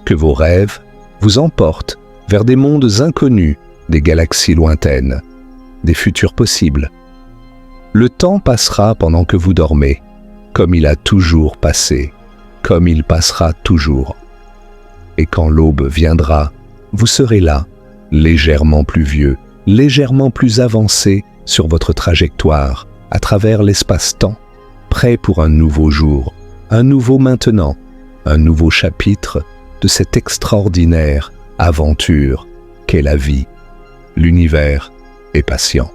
Que vos rêves vous emportent vers des mondes inconnus, des galaxies lointaines, des futurs possibles. Le temps passera pendant que vous dormez, comme il a toujours passé, comme il passera toujours. Et quand l'aube viendra, vous serez là, légèrement plus vieux, légèrement plus avancé sur votre trajectoire, à travers l'espace-temps, prêt pour un nouveau jour, un nouveau maintenant, un nouveau chapitre de cette extraordinaire aventure qu'est la vie. L'univers est patient.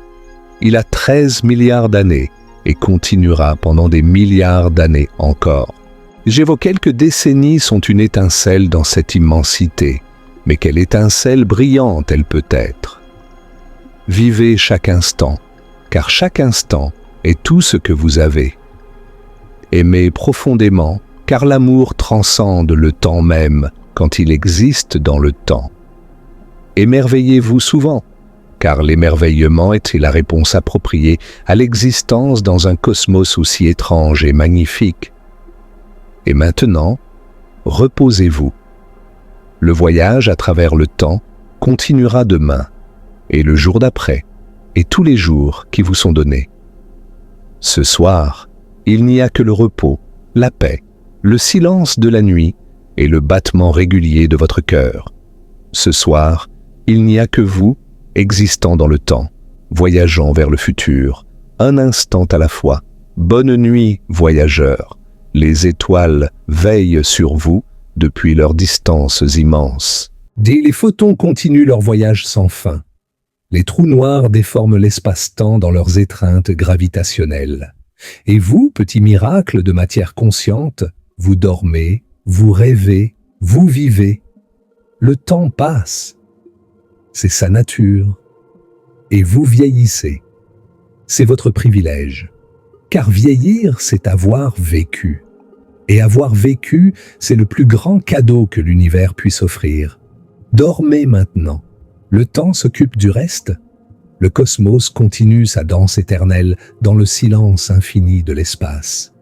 Il a 13 milliards d'années et continuera pendant des milliards d'années encore. Vos quelques décennies sont une étincelle dans cette immensité, mais quelle étincelle brillante elle peut être. Vivez chaque instant, car chaque instant est tout ce que vous avez. Aimez profondément, car l'amour transcende le temps même quand il existe dans le temps. Émerveillez-vous souvent, car l'émerveillement était la réponse appropriée à l'existence dans un cosmos aussi étrange et magnifique. Et maintenant, reposez-vous. Le voyage à travers le temps continuera demain, et le jour d'après, et tous les jours qui vous sont donnés. Ce soir, il n'y a que le repos, la paix, le silence de la nuit et le battement régulier de votre cœur. Ce soir, il n'y a que vous, existant dans le temps, voyageant vers le futur, un instant à la fois. Bonne nuit, voyageurs. Les étoiles veillent sur vous depuis leurs distances immenses. Les photons continuent leur voyage sans fin. Les trous noirs déforment l'espace-temps dans leurs étreintes gravitationnelles. Et vous, petits miracles de matière consciente, vous dormez, vous rêvez, vous vivez. Le temps passe. C'est sa nature. Et vous vieillissez. C'est votre privilège. Car vieillir, c'est avoir vécu. Et avoir vécu, c'est le plus grand cadeau que l'univers puisse offrir. Dormez maintenant. Le temps s'occupe du reste. Le cosmos continue sa danse éternelle dans le silence infini de l'espace.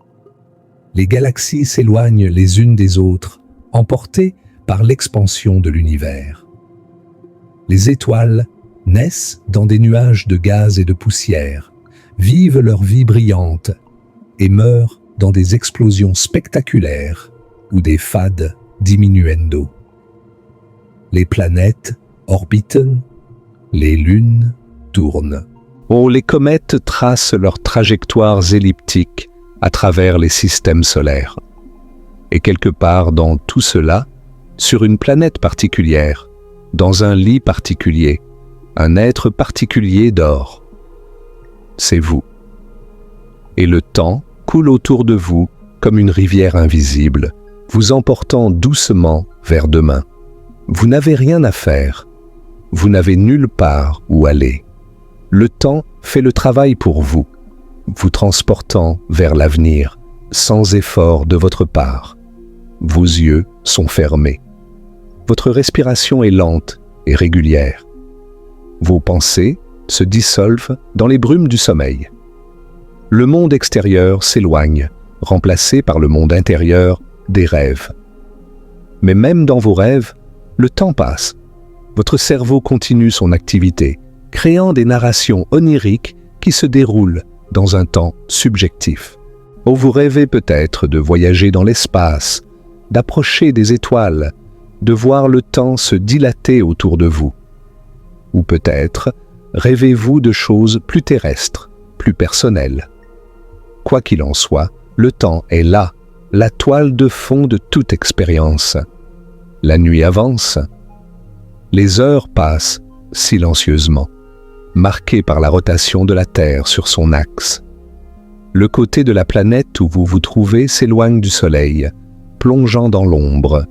Les galaxies s'éloignent les unes des autres, emportées par l'expansion de l'univers. Les étoiles naissent dans des nuages de gaz et de poussière, vivent leur vie brillante et meurent dans des explosions spectaculaires ou des fades diminuendo. Les planètes orbitent, les lunes tournent. Oh, les comètes tracent leurs trajectoires elliptiques à travers les systèmes solaires. Et quelque part dans tout cela, sur une planète particulière, dans un lit particulier, un être particulier dort. C'est vous. Et le temps coule autour de vous comme une rivière invisible, vous emportant doucement vers demain. Vous n'avez rien à faire. Vous n'avez nulle part où aller. Le temps fait le travail pour vous, vous transportant vers l'avenir, sans effort de votre part. Vos yeux sont fermés. Votre respiration est lente et régulière. Vos pensées se dissolvent dans les brumes du sommeil. Le monde extérieur s'éloigne, remplacé par le monde intérieur des rêves. Mais même dans vos rêves, le temps passe. Votre cerveau continue son activité, créant des narrations oniriques qui se déroulent dans un temps subjectif. Oh, vous rêvez peut-être de voyager dans l'espace, d'approcher des étoiles, de voir le temps se dilater autour de vous. Ou peut-être rêvez-vous de choses plus terrestres, plus personnelles. Quoi qu'il en soit, le temps est là, la toile de fond de toute expérience. La nuit avance. Les heures passent silencieusement, marquées par la rotation de la Terre sur son axe. Le côté de la planète où vous vous trouvez s'éloigne du Soleil, plongeant dans l'ombre.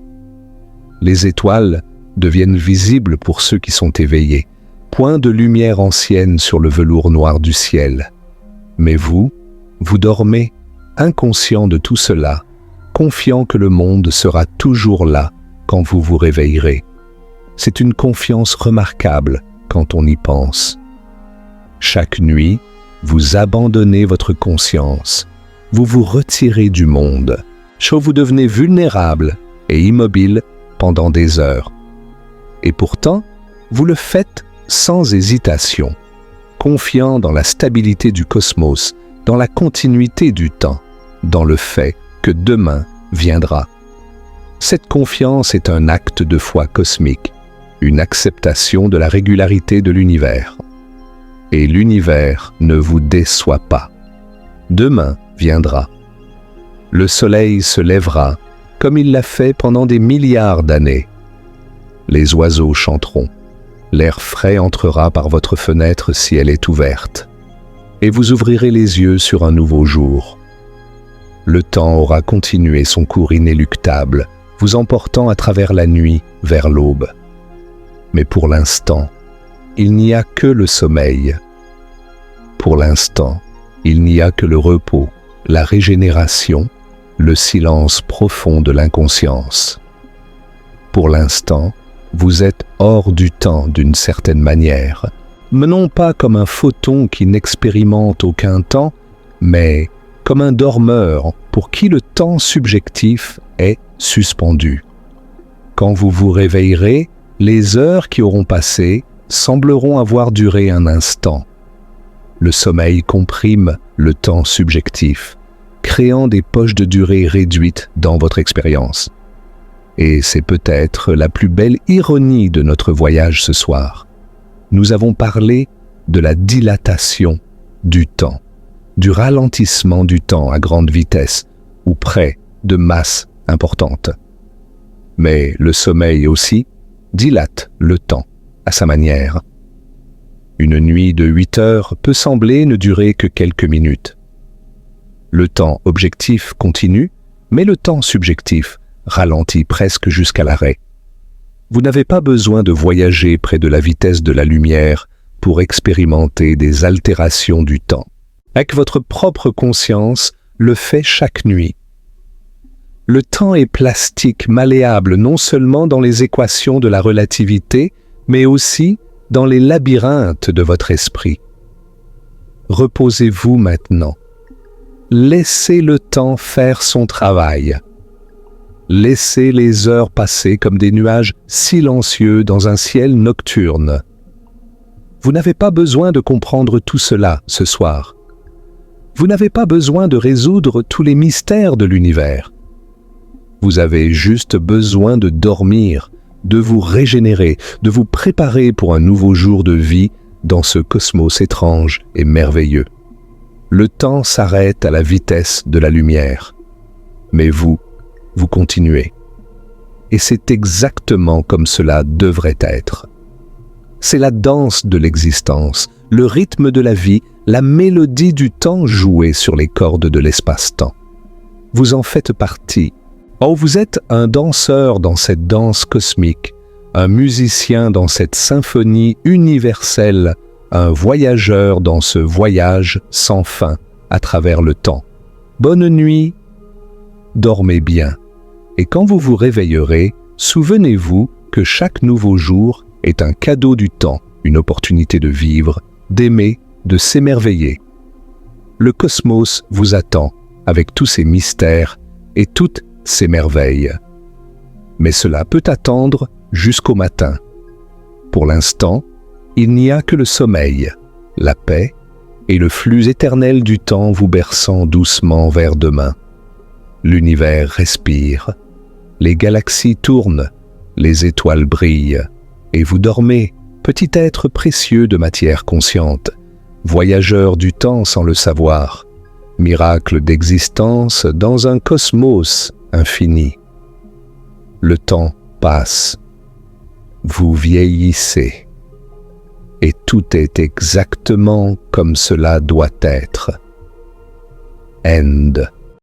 Les étoiles deviennent visibles pour ceux qui sont éveillés, point de lumière ancienne sur le velours noir du ciel. Mais vous dormez, inconscient de tout cela, confiant que le monde sera toujours là quand vous vous réveillerez. C'est une confiance remarquable quand on y pense. Chaque nuit, vous abandonnez votre conscience, vous vous retirez du monde, vous devenez vulnérable et immobile pendant des heures. Et pourtant, vous le faites sans hésitation, confiant dans la stabilité du cosmos, dans la continuité du temps, dans le fait que demain viendra. Cette confiance est un acte de foi cosmique, une acceptation de la régularité de l'univers. Et l'univers ne vous déçoit pas. Demain viendra. Le soleil se lèvera comme il l'a fait pendant des milliards d'années. Les oiseaux chanteront. L'air frais entrera par votre fenêtre si elle est ouverte. Et vous ouvrirez les yeux sur un nouveau jour. Le temps aura continué son cours inéluctable, vous emportant à travers la nuit vers l'aube. Mais pour l'instant, il n'y a que le sommeil. Pour l'instant, il n'y a que le repos, la régénération, le silence profond de l'inconscience. Pour l'instant, vous êtes hors du temps d'une certaine manière, non pas comme un photon qui n'expérimente aucun temps, mais comme un dormeur pour qui le temps subjectif est suspendu. Quand vous vous réveillerez, les heures qui auront passé sembleront avoir duré un instant. Le sommeil comprime le temps subjectif, créant des poches de durée réduites dans votre expérience. Et c'est peut-être la plus belle ironie de notre voyage ce soir. Nous avons parlé de la dilatation du temps, du ralentissement du temps à grande vitesse ou près de masses importantes. Mais le sommeil aussi dilate le temps à sa manière. Une nuit de 8 heures peut sembler ne durer que quelques minutes. Le temps objectif continue, mais le temps subjectif ralentit presque jusqu'à l'arrêt. Vous n'avez pas besoin de voyager près de la vitesse de la lumière pour expérimenter des altérations du temps. Avec votre propre conscience le fait chaque nuit. Le temps est plastique, malléable, non seulement dans les équations de la relativité, mais aussi dans les labyrinthes de votre esprit. Reposez-vous maintenant. Laissez le temps faire son travail. Laissez les heures passer comme des nuages silencieux dans un ciel nocturne. Vous n'avez pas besoin de comprendre tout cela ce soir. Vous n'avez pas besoin de résoudre tous les mystères de l'univers. Vous avez juste besoin de dormir, de vous régénérer, de vous préparer pour un nouveau jour de vie dans ce cosmos étrange et merveilleux. Le temps s'arrête à la vitesse de la lumière. Mais vous continuez. Et c'est exactement comme cela devrait être. C'est la danse de l'existence, le rythme de la vie, la mélodie du temps jouée sur les cordes de l'espace-temps. Vous en faites partie. Oh, vous êtes un danseur dans cette danse cosmique, un musicien dans cette symphonie universelle, un voyageur dans ce voyage sans fin à travers le temps. Bonne nuit, dormez bien. Et quand vous vous réveillerez, souvenez-vous que chaque nouveau jour est un cadeau du temps, une opportunité de vivre, d'aimer, de s'émerveiller. Le cosmos vous attend avec tous ses mystères et toutes ses merveilles. Mais cela peut attendre jusqu'au matin. Pour l'instant, il n'y a que le sommeil, la paix et le flux éternel du temps vous berçant doucement vers demain. L'univers respire, les galaxies tournent, les étoiles brillent, et vous dormez, petit être précieux de matière consciente, voyageur du temps sans le savoir, miracle d'existence dans un cosmos infini. Le temps passe, vous vieillissez, et tout est exactement comme cela doit être. End.